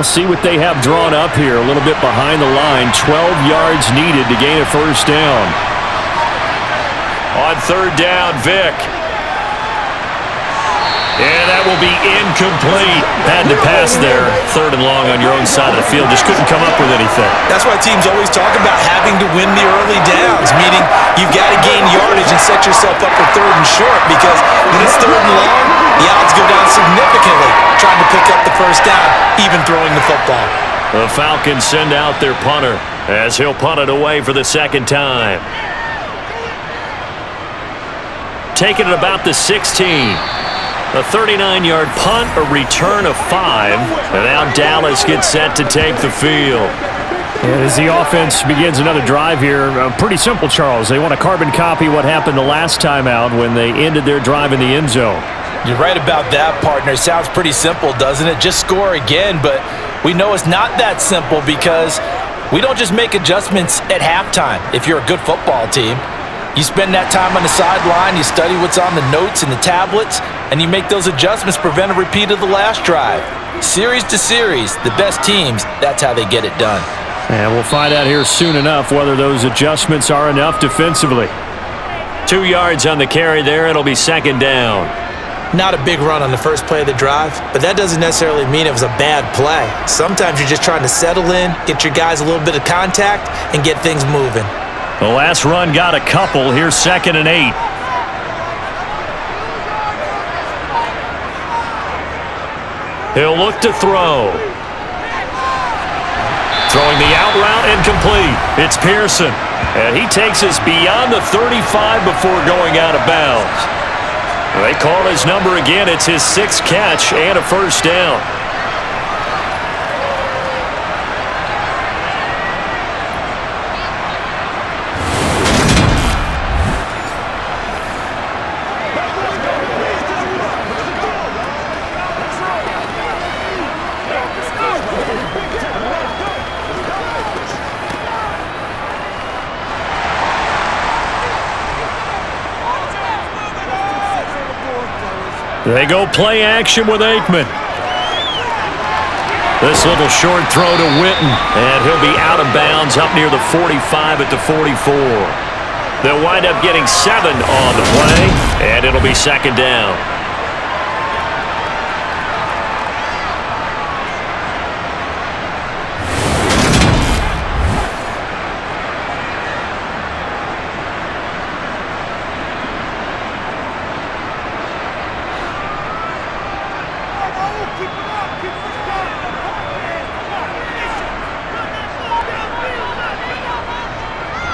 We'll see what they have drawn up here. A little bit behind the line. 12 yards needed to gain a first down. On 3rd down, Vick. And that will be incomplete. Had to pass there. 3rd and long on your own side of the field. Just couldn't come up with anything. That's why teams always talk about having to win the early downs, meaning you've got to gain yardage and set yourself up for 3rd and short because when it's 3rd and long, the odds go down significantly trying to pick up the first down, even throwing the football. The Falcons send out their punter as he'll punt it away for the 2nd time. Taking it about the 16. A 39-yard punt, a return of 5, and now Dallas gets set to take the field. And as the offense begins another drive here, pretty simple, Charles. They want to carbon copy what happened the last time out when they ended their drive in the end zone. You're right about that, partner. Sounds pretty simple, doesn't it? Just score again, but we know it's not that simple because we don't just make adjustments at halftime if you're a good football team. You spend that time on the sideline, you study what's on the notes and the tablets, and you make those adjustments to prevent a repeat of the last drive. Series to series, the best teams, that's how they get it done. And we'll find out here soon enough whether those adjustments are enough defensively. 2 yards on the carry there. It'll be second down. Not a big run on the first play of the drive, but that doesn't necessarily mean it was a bad play. Sometimes you're just trying to settle in, get your guys a little bit of contact, and get things moving. The last run got a couple. Here's 2nd and 8. He'll look to throw. Throwing the out route incomplete. It's Pearson. And he takes us beyond the 35 before going out of bounds. They call his number again. It's his 6th catch and a first down. They go play action with Aikman. This little short throw to Witten, and he'll be out of bounds up near the 45 at the 44. They'll wind up getting 7 on the play, and it'll be second down.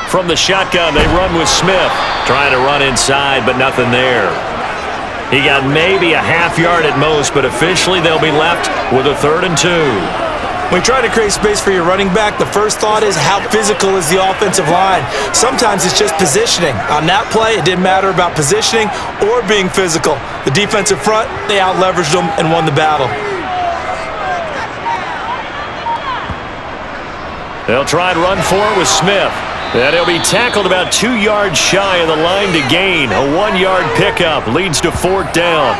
From the shotgun, they run with Smith. Trying to run inside, but nothing there. He got maybe a half yard at most, but officially they'll be left with a 3rd and 2. When you try to create space for your running back, the first thought is how physical is the offensive line. Sometimes it's just positioning. On that play, it didn't matter about positioning or being physical. The defensive front, they out-leveraged them and won the battle. They'll try and run for it with Smith. And he'll be tackled about 2 yards shy of the line to gain. A 1-yard pickup leads to 4th down.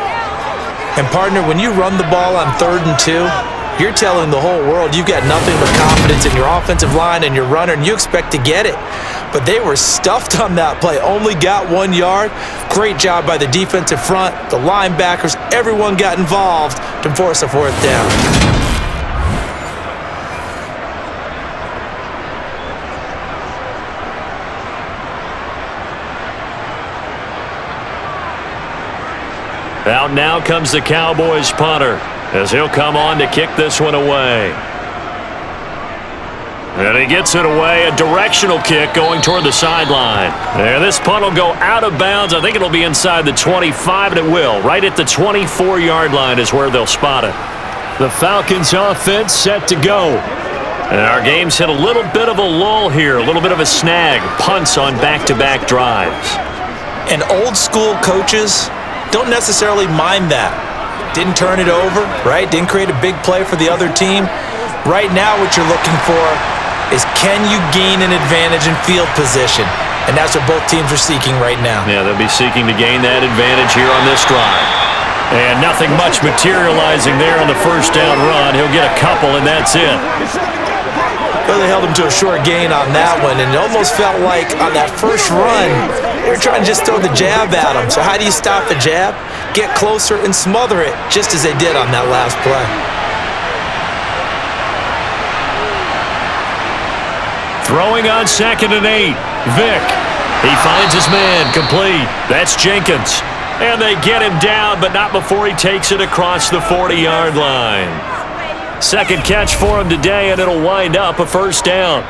And, partner, when you run the ball on 3rd and 2, you're telling the whole world you've got nothing but confidence in your offensive line and your runner, and you expect to get it. But they were stuffed on that play, only got 1 yard. Great job by the defensive front, the linebackers, everyone got involved to force a 4th down. Out now comes the Cowboys punter as he'll come on to kick this one away. And he gets it away, a directional kick going toward the sideline. And this punt will go out of bounds. I think it'll be inside the 25, and it will. Right at the 24-yard line is where they'll spot it. The Falcons offense set to go. And our game's hit a little bit of a lull here, a little bit of a snag. Punts on back-to-back drives. And old-school coaches don't necessarily mind that. Didn't turn it over, right? Didn't create a big play for the other team. Right now what you're looking for is can you gain an advantage in field position? And that's what both teams are seeking right now. Yeah, they'll be seeking to gain that advantage here on this drive. And nothing much materializing there on the first down run. He'll get a couple, and that's it. Well, they held him to a short gain on that one, and it almost felt like on that first run, they were trying to just throw the jab at him. So how do you stop the jab? Get closer and smother it, just as they did on that last play. Throwing on 2nd and 8. Vick. He finds his man, complete. That's Jenkins. And they get him down, but not before he takes it across the 40-yard line. 2nd catch for him today, and it'll wind up a first down.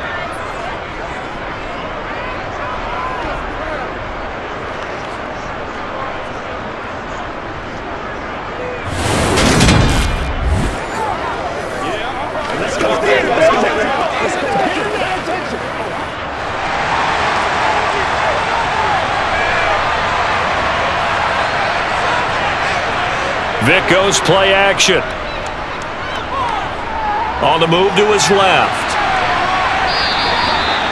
Vick goes play action. On the move to his left.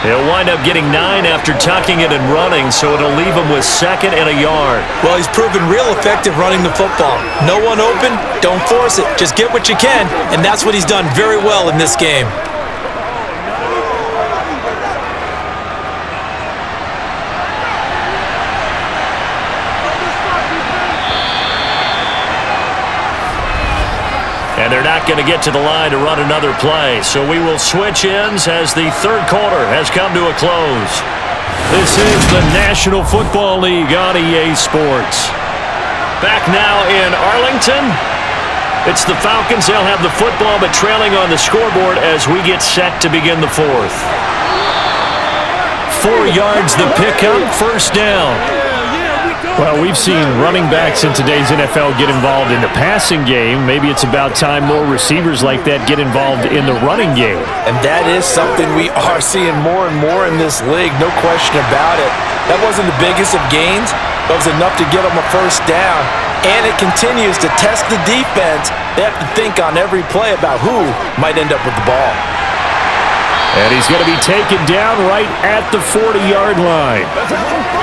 He'll wind up getting 9 after tucking it and running, so it'll leave him with 2nd and a yard. Well, he's proven real effective running the football. No one open, don't force it. Just get what you can, and that's what he's done very well in this game. And they're not going to get to the line to run another play. So we will switch ends as the third quarter has come to a close. This is the National Football League on EA Sports. Back now in Arlington. It's the Falcons. They'll have the football, but trailing on the scoreboard as we get set to begin the fourth. 4 yards the pickup, first down. Well, we've seen running backs in today's NFL get involved in the passing game. Maybe it's about time more receivers like that get involved in the running game. And that is something we are seeing more and more in this league, no question about it. That wasn't the biggest of gains, but it was enough to get them a first down. And it continues to test the defense. They have to think on every play about who might end up with the ball. And he's going to be taken down right at the 40-yard line.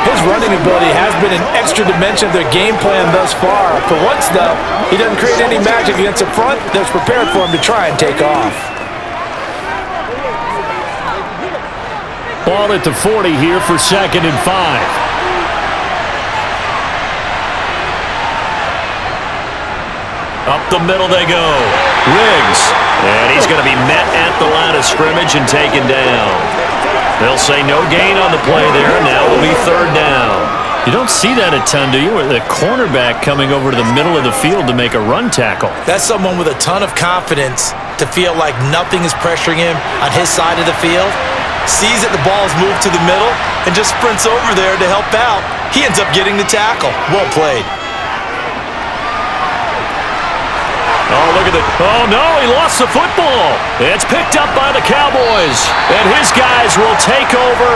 His running ability has been an extra dimension of their game plan thus far. For once, though, he doesn't create any magic against the front that's prepared for him to try and take off. Ball at the 40 here for 2nd and 5. Up the middle they go. Riggs. And he's going to be met at the line of scrimmage and taken down. They'll say no gain on the play there. Now will be 3rd down. You don't see that a ton, do you? With a cornerback coming over to the middle of the field to make a run tackle. That's someone with a ton of confidence to feel like nothing is pressuring him on his side of the field. Sees that the ball is moved to the middle and just sprints over there to help out. He ends up getting the tackle. Well played. Oh, look at it. Oh, no, he lost the football. It's picked up by the Cowboys. And his guys will take over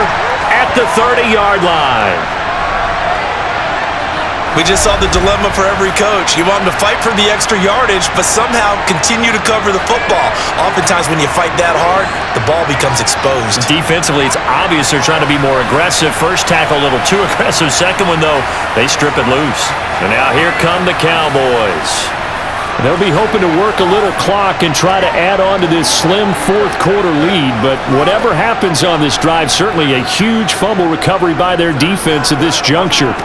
at the 30-yard line. We just saw the dilemma for every coach. You want him to fight for the extra yardage, but somehow continue to cover the football. Oftentimes when you fight that hard, the ball becomes exposed. Defensively, it's obvious they're trying to be more aggressive. First tackle, a little too aggressive. Second one, though, they strip it loose. And now here come the Cowboys. They'll be hoping to work a little clock and try to add on to this slim 4th quarter lead, but whatever happens on this drive, certainly a huge fumble recovery by their defense at this juncture.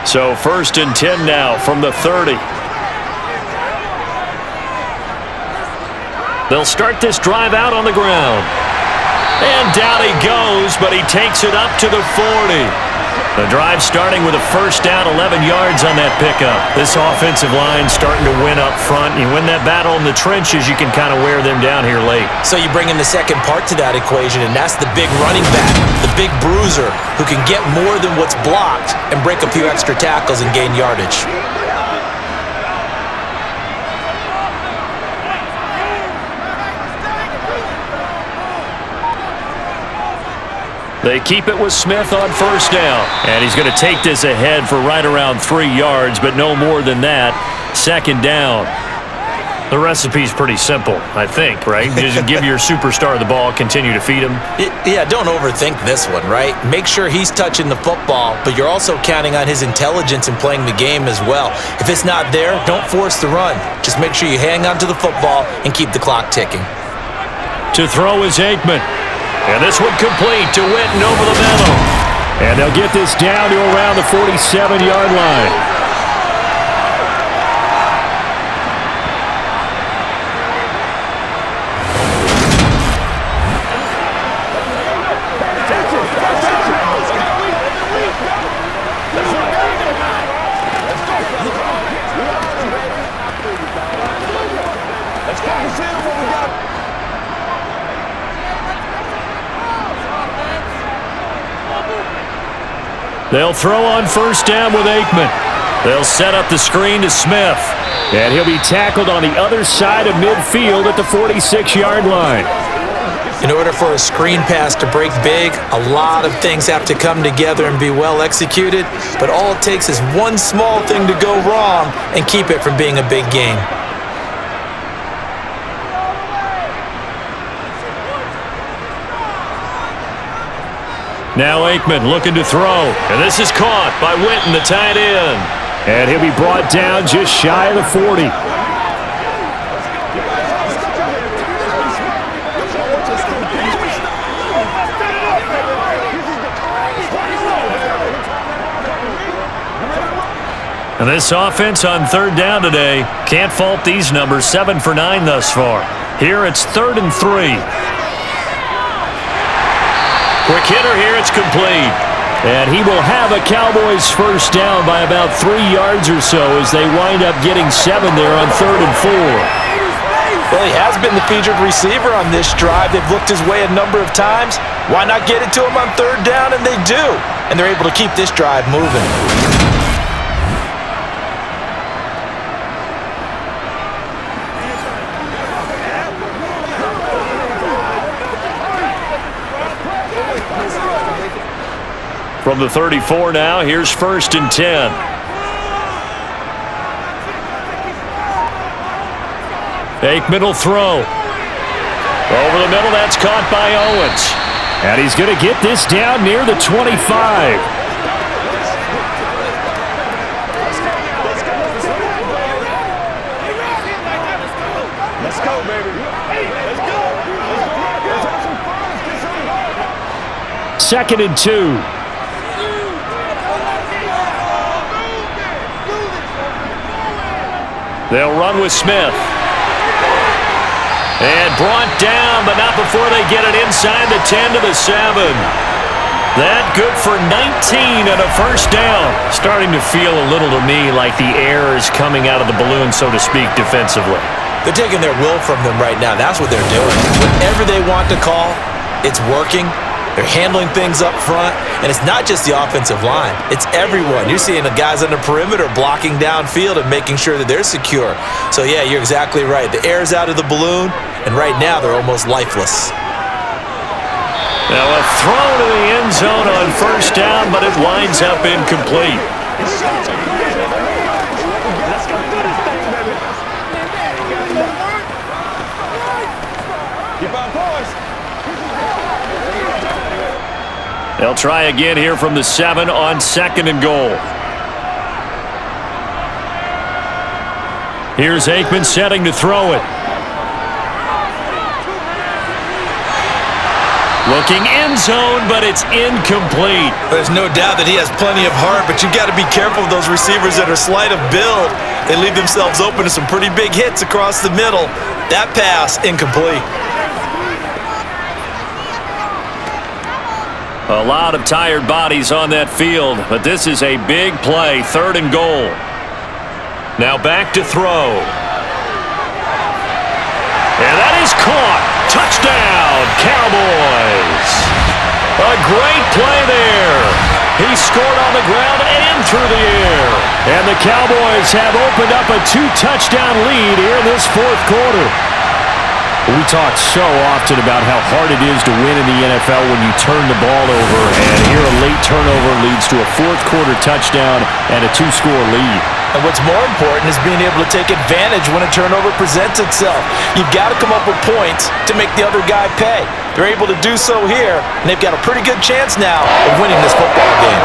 So 1st and 10 now from the 30. They'll start this drive out on the ground. And down he goes, but he takes it up to the 40. The drive starting with a first down, 11 yards on that pickup. This offensive line starting to win up front. You win that battle in the trenches, you can kind of wear them down here late. So you bring in the second part to that equation, and that's the big running back, the big bruiser, who can get more than what's blocked and break a few extra tackles and gain yardage. They keep it with Smith on first down. And he's going to take this ahead for right around 3 yards, but no more than that. 2nd down. The recipe's pretty simple, I think, right? Just give your superstar the ball, continue to feed him. Yeah, don't overthink this one, right? Make sure he's touching the football, but you're also counting on his intelligence in playing the game as well. If it's not there, don't force the run. Just make sure you hang on to the football and keep the clock ticking. To throw is Aikman. And this one complete to Witten over the middle. And they'll get this down to around the 47-yard line. They'll throw on first down with Aikman. They'll set up the screen to Smith. And he'll be tackled on the other side of midfield at the 46-yard line. In order for a screen pass to break big, a lot of things have to come together and be well executed, but all it takes is one small thing to go wrong and keep it from being a big game. Now Aikman looking to throw, and this is caught by Witten, the tight end. And he'll be brought down just shy of the 40. And this offense on third down today, can't fault these numbers. 7 for 9 thus far. Here it's 3rd and 3. Quick hitter here, it's complete. And he will have a Cowboys first down by about 3 yards or so as they wind up getting 7 there on 3rd and 4. Well, he has been the featured receiver on this drive. They've looked his way a number of times. Why not get it to him on 3rd down? And they do. And they're able to keep this drive moving. From the 34 now, here's 1st and 10. Aikman will throw. Over the middle, that's caught by Owens. And he's going to get this down near the 25. Let's go, baby. Let's go. 2nd and 2. They'll run with Smith. And brought down, but not before they get it inside the 10 to the 7. That good for 19 and a first down. Starting to feel a little to me like the air is coming out of the balloon, so to speak, defensively. They're taking their will from them right now. That's what they're doing. Whatever they want to call, it's working. They're handling things up front, and it's not just the offensive line. It's everyone. You're seeing the guys on the perimeter blocking downfield and making sure that they're secure. So, yeah, you're exactly right. The air's out of the balloon, and right now they're almost lifeless. Now a throw to the end zone on first down, but it winds up incomplete. They'll try again here from the 7 on 2nd and goal. Here's Aikman setting to throw it. Looking end zone, but it's incomplete. There's no doubt that he has plenty of heart, but you got to be careful of those receivers that are slight of build. They leave themselves open to some pretty big hits across the middle. That pass, incomplete. A lot of tired bodies on that field, but this is a big play, 3rd and goal. Now back to throw. And that is caught. Touchdown, Cowboys. A great play there. He scored on the ground and through the air. And the Cowboys have opened up a 2-touchdown lead here in this 4th quarter. We talk so often about how hard it is to win in the NFL when you turn the ball over, and here a late turnover leads to a 4th quarter touchdown and a 2-score lead. And what's more important is being able to take advantage when a turnover presents itself. You've got to come up with points to make the other guy pay. They're able to do so here, and they've got a pretty good chance now of winning this football game.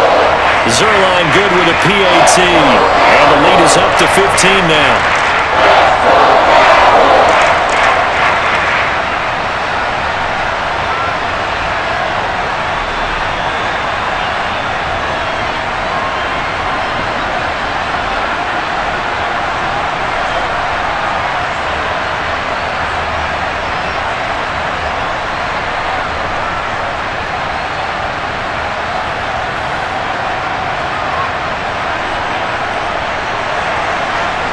Zerline good with a PAT, and the lead is up to 15 now.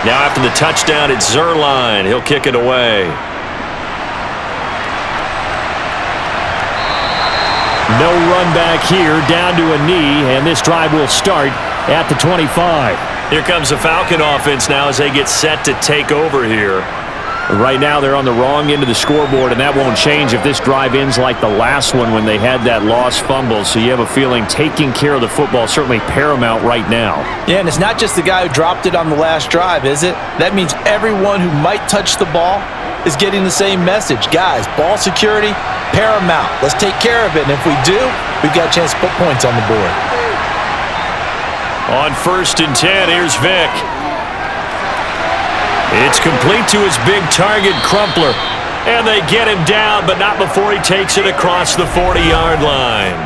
Now after the touchdown, it's Zerline. He'll kick it away. No run back here, down to a knee, and this drive will start at the 25. Here comes the Falcon offense now as they get set to take over here. Right now they're on the wrong end of the scoreboard, and that won't change if this drive ends like the last one when they had that lost fumble. So you have a feeling taking care of the football is certainly paramount right now. Yeah, and it's not just the guy who dropped it on the last drive, is it? That means everyone who might touch the ball is getting the same message. Guys, ball security, paramount. Let's take care of it, and if we do, we've got a chance to put points on the board. On 1st and 10, here's Vick. It's complete to his big target, Crumpler. And they get him down, but not before he takes it across the 40-yard line.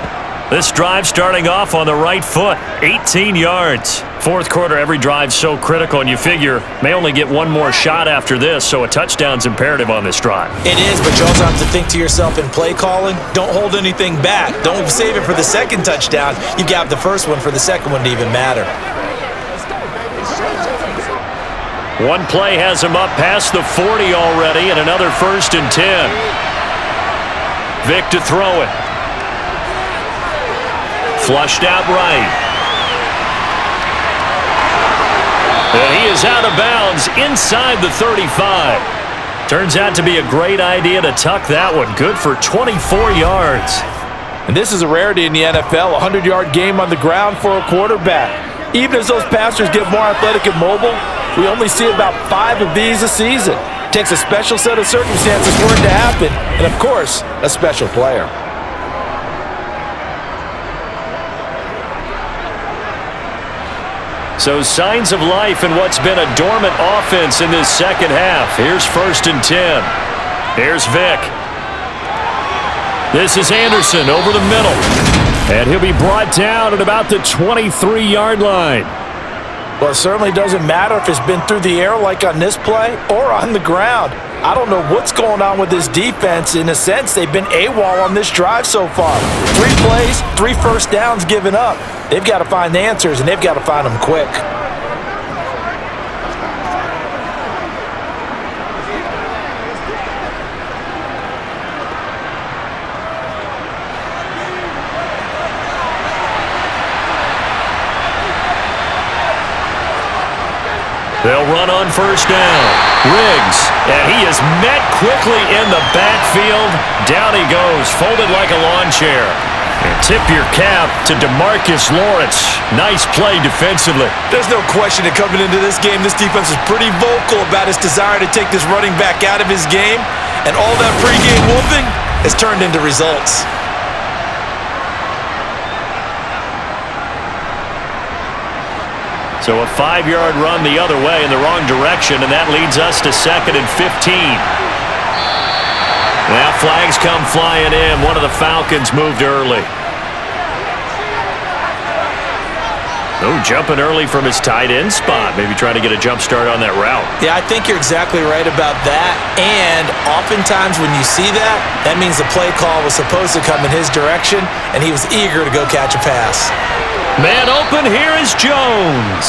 This drive starting off on the right foot, 18 yards. Fourth quarter, every drive's so critical, and you figure may only get one more shot after this, so a touchdown's imperative on this drive. It is, but you also have to think to yourself in play calling, don't hold anything back. Don't save it for the second touchdown. You got the first one for the second one to even matter. One play has him up past the 40 already, and another 1st and 10. Vic to throw it. Flushed out right. And he is out of bounds inside the 35. Turns out to be a great idea to tuck that one. Good for 24 yards. And this is a rarity in the NFL, a 100-yard game on the ground for a quarterback. Even as those passers get more athletic and mobile, we only see about 5 of these a season. It takes a special set of circumstances for it to happen, and of course, a special player. So signs of life in what's been a dormant offense in this second half. Here's 1st and 10. Here's Vic. This is Anderson over the middle. And he'll be brought down at about the 23-yard line. Well, it certainly doesn't matter if it's been through the air like on this play or on the ground. I don't know what's going on with this defense. In a sense, they've been AWOL on this drive so far. 3 plays, 3 first downs given up. They've got to find the answers, and they've got to find them quick. They'll run on 1st down. Riggs, and he is met quickly in the backfield. Down he goes, folded like a lawn chair. And tip your cap to DeMarcus Lawrence. Nice play defensively. There's no question that coming into this game, this defense is pretty vocal about its desire to take this running back out of his game. And all that pregame whooping has turned into results. So a 5-yard run the other way in the wrong direction, and that leads us to 2nd and 15. Now flags come flying in. One of the Falcons moved early. Oh, jumping early from his tight end spot. Maybe trying to get a jump start on that route. Yeah, I think you're exactly right about that. And oftentimes when you see that, that means the play call was supposed to come in his direction, and he was eager to go catch a pass. Man open, here is Jones.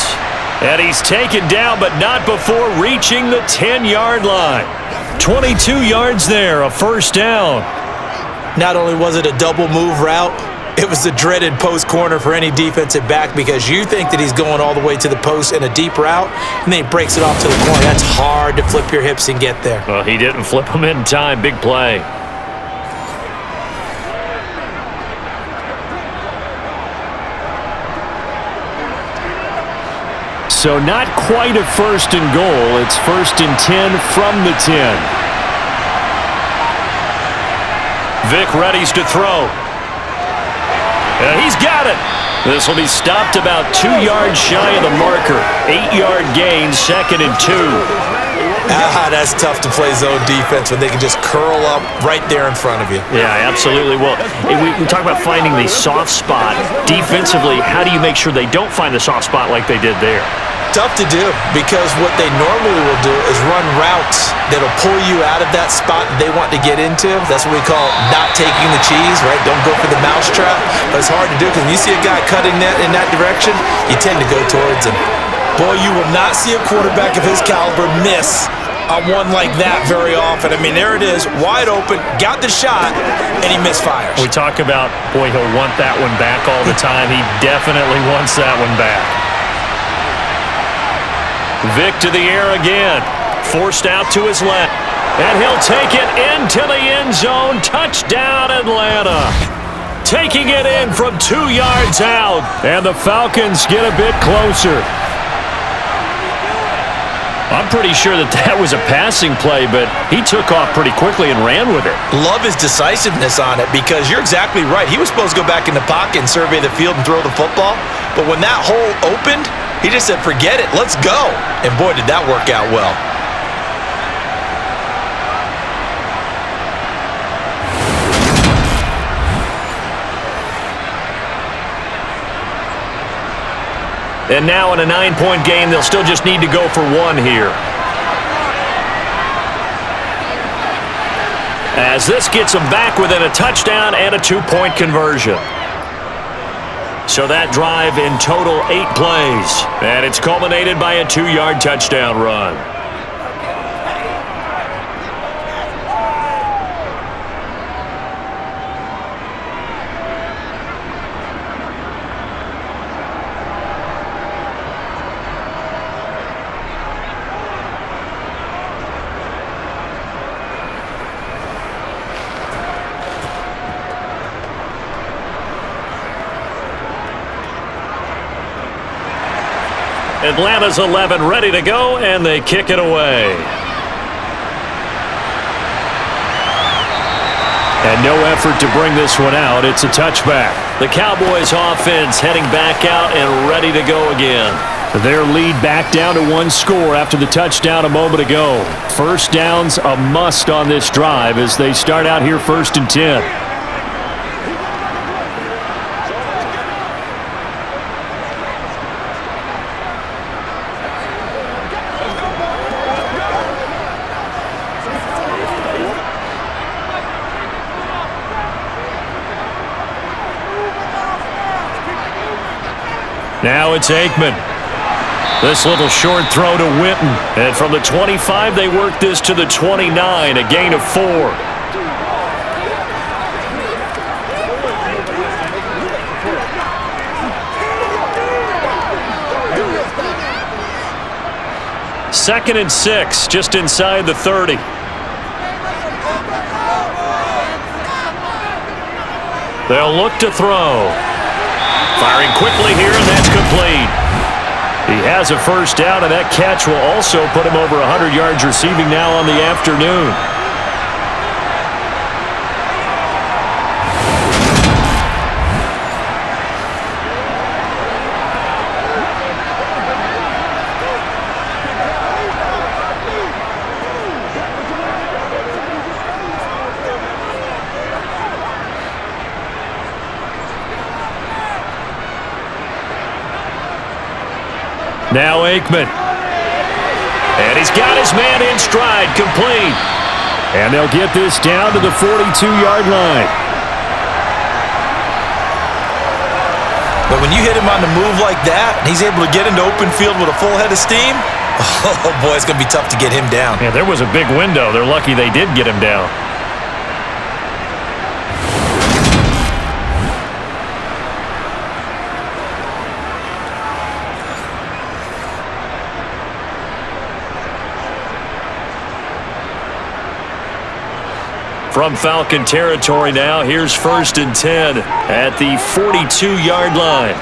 And he's taken down, but not before reaching the 10-yard line. 22 yards there, a 1st down. Not only was it a double move route, it was the dreaded post corner for any defensive back, because you think that he's going all the way to the post in a deep route, and then he breaks it off to the corner. That's hard to flip your hips and get there. Well, he didn't flip him in time. Big play. So not quite a 1st and goal. It's 1st and 10 from the 10. Vic readies to throw. And he's got it. This will be stopped about 2 yards shy of the marker. 8-yard gain, 2nd and 2. That's tough to play zone defense when they can just curl up right there in front of you. Yeah, absolutely. Well, we talk about finding the soft spot. Defensively, how do you make sure they don't find the soft spot like they did there? Tough to do, because what they normally will do is run routes that'll pull you out of that spot that they want to get into. That's what we call not taking the cheese, right? Don't go for the mousetrap. But it's hard to do, because when you see a guy cutting that in that direction, you tend to go towards him. Boy, you will not see a quarterback of his caliber miss on one like that very often. I mean, there it is, wide open, got the shot, and he misfires. We talk about, boy, he'll want that one back all the time. He definitely wants that one back. Vic to the air again. Forced out to his left. And he'll take it into the end zone. Touchdown, Atlanta. Taking it in from 2 yards out. And the Falcons get a bit closer. I'm pretty sure that was a passing play, but he took off pretty quickly and ran with it. Love his decisiveness on it, because you're exactly right. He was supposed to go back in the pocket and survey the field and throw the football. But when that hole opened, he just said, forget it, let's go. And boy, did that work out well. And now in a 9-point game, they'll still just need to go for one here. As this gets them back within a touchdown and a 2-point conversion. So that drive in total 8 plays. And it's culminated by a 2-yard touchdown run. Atlanta's 11 ready to go, and they kick it away. And no effort to bring this one out. It's a touchback. The Cowboys offense heading back out and ready to go again. Their lead back down to 1 score after the touchdown a moment ago. First down's a must on this drive as they start out here 1st and 10. Now it's Aikman. This little short throw to Winton. And from the 25, they work this to the 29, a gain of 4. Second and 6, just inside the 30. They'll look to throw. Firing quickly here, and that's complete. He has a first down, and that catch will also put him over 100 yards receiving now on the afternoon. Now Aikman. And he's got his man in stride, complete. And they'll get this down to the 42-yard line. But when you hit him on the move like that, and he's able to get into open field with a full head of steam, oh boy, it's going to be tough to get him down. Yeah, there was a big window. They're lucky they did get him down. From Falcon territory now, here's 1st and 10 at the 42-yard line.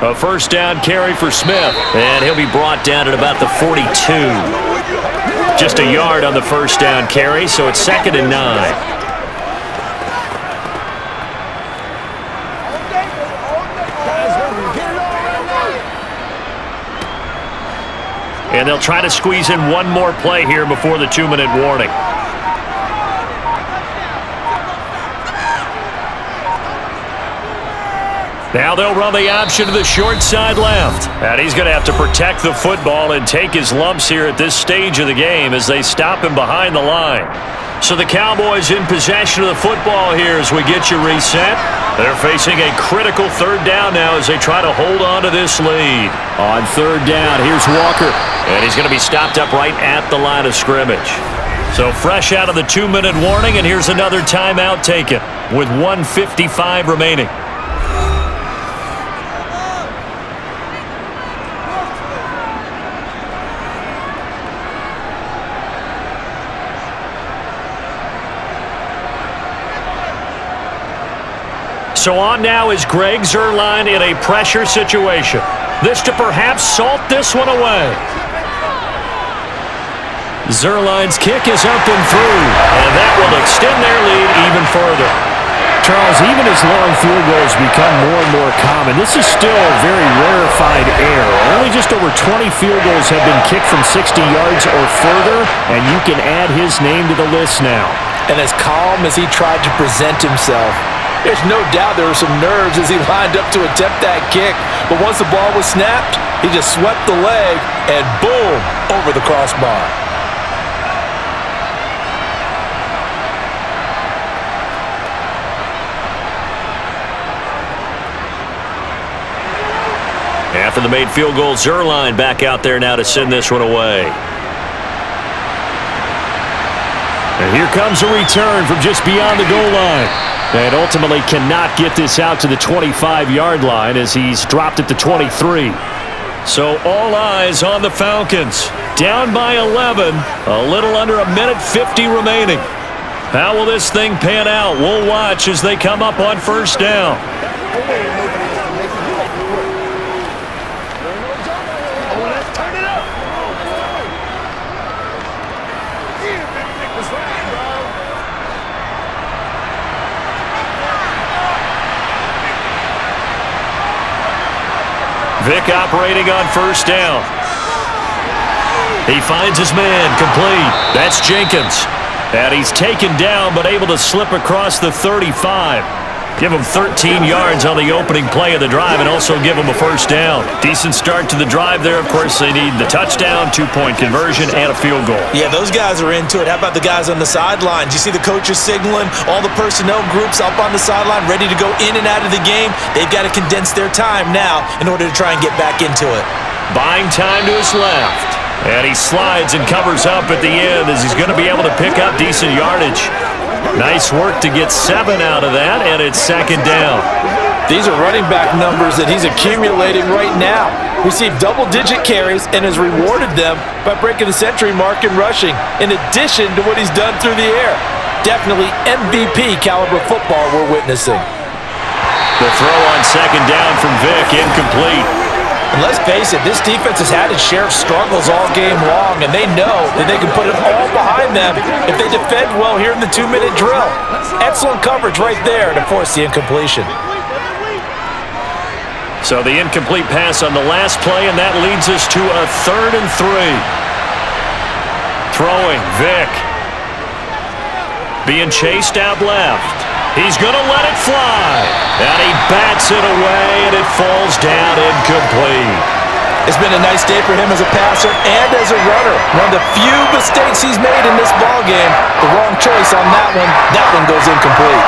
A first down carry for Smith, and he'll be brought down at about the 42. Just a yard on the first down carry, so it's 2nd and 9. And they'll try to squeeze in one more play here before the 2-minute warning. Now they'll run the option to the short side left. And he's going to have to protect the football and take his lumps here at this stage of the game as they stop him behind the line. So the Cowboys in possession of the football here as we get you reset. They're facing a critical 3rd down now as they try to hold on to this lead. On 3rd down, here's Walker. And he's going to be stopped up right at the line of scrimmage. So fresh out of the 2-minute warning, and here's another timeout taken with 1:55 remaining. So on now is Greg Zuerlein in a pressure situation. This to perhaps salt this one away. Zuerlein's kick is up and through, and that will extend their lead even further. Charles, even as long field goals become more and more common, this is still a very rarefied air. Only just over 20 field goals have been kicked from 60 yards or further, and you can add his name to the list now. And as calm as he tried to present himself, There's no doubt there were some nerves as he lined up to attempt that kick. But once the ball was snapped, he just swept the leg and boom, over the crossbar. After the made field goal, Zuerlein back out there now to send this one away. And here comes a return from just beyond the goal line. And ultimately cannot get this out to the 25-yard line as he's dropped at the 23. So all eyes on the Falcons. Down by 11, a little under a minute 50 remaining. How will this thing pan out? We'll watch as they come up on first down. Vick operating on first down. He finds his man, complete. That's Jenkins. And he's taken down but able to slip across the 35. Give him 13 yards on the opening play of the drive and also give him a first down. Decent start to the drive there. Of course, they need the touchdown, two-point conversion, and a field goal. Yeah, those guys are into it. How about the guys on the sidelines? You see the coaches signaling, all the personnel groups up on the sideline ready to go in and out of the game. They've got to condense their time now in order to try and get back into it. Buying time to his left. And he slides and covers up at the end as he's going to be able to pick up decent yardage. Nice work to get 7 out of that, and it's second down. These are running back numbers that he's accumulating right now. Received double-digit carries and has rewarded them by breaking the century mark in rushing, in addition to what he's done through the air. Definitely MVP caliber football we're witnessing. The throw on second down from Vick, incomplete. And let's face it, this defense has had its share of struggles all game long, and they know that they can put it all behind them if they defend well here in the 2-minute drill. Excellent coverage right there to force the incompletion. So the incomplete pass on the last play, and that leads us to a 3rd and 3. Throwing, Vick. Being chased out left. He's going to let it fly. And he bats it away, and it falls down incomplete. It's been a nice day for him as a passer and as a runner. One of the few mistakes he's made in this ballgame. The wrong choice on that one. That one goes incomplete.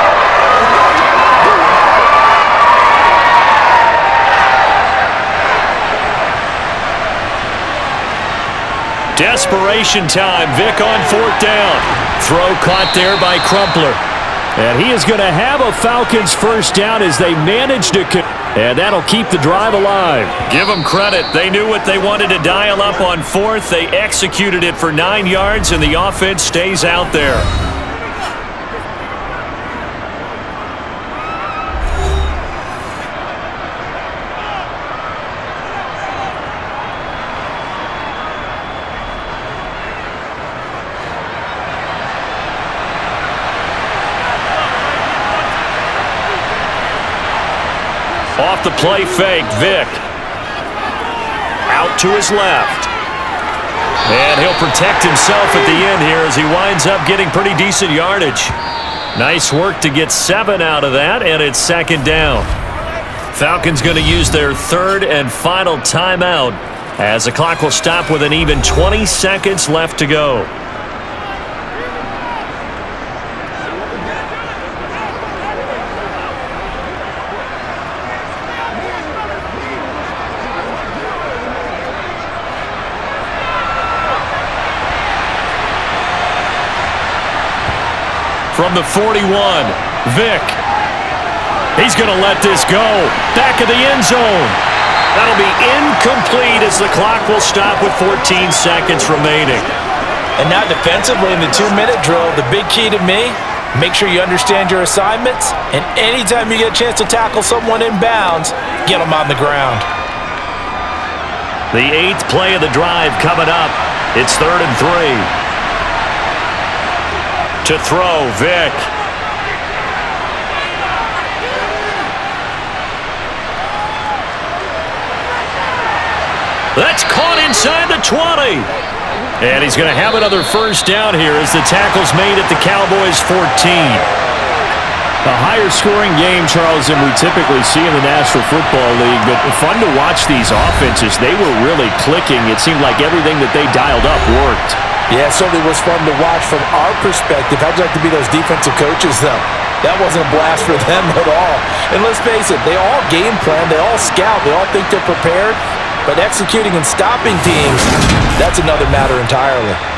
Desperation time. Vick on 4th down. Throw caught there by Crumpler. And he is going to have a Falcons first down as they manage to... And that'll keep the drive alive. Give them credit. They knew what they wanted to dial up on 4th. They executed it for 9 yards, and the offense stays out there. Off the play fake, Vick. Out to his left. And he'll protect himself at the end here as he winds up getting pretty decent yardage. Nice work to get 7 out of that, and it's second down. Falcons going to use their 3rd and final timeout as the clock will stop with an even 20 seconds left to go. From the 41, Vick. He's going to let this go. Back of the end zone. That'll be incomplete as the clock will stop with 14 seconds remaining. And now defensively in the 2-minute drill, the big key to me, make sure you understand your assignments, and anytime you get a chance to tackle someone in bounds, get them on the ground. The 8th play of the drive coming up. It's 3rd and 3. To throw, Vick. That's caught inside the 20. And he's going to have another first down here as the tackle's made at the Cowboys' 14. A higher-scoring game, Charles, than we typically see in the National Football League, but fun to watch these offenses. They were really clicking. It seemed like everything that they dialed up worked. Yeah, it certainly was fun to watch from our perspective. How'd you like to be those defensive coaches, though? That wasn't a blast for them at all. And let's face it, they all game plan, they all scout, they all think they're prepared, but executing and stopping teams, that's another matter entirely.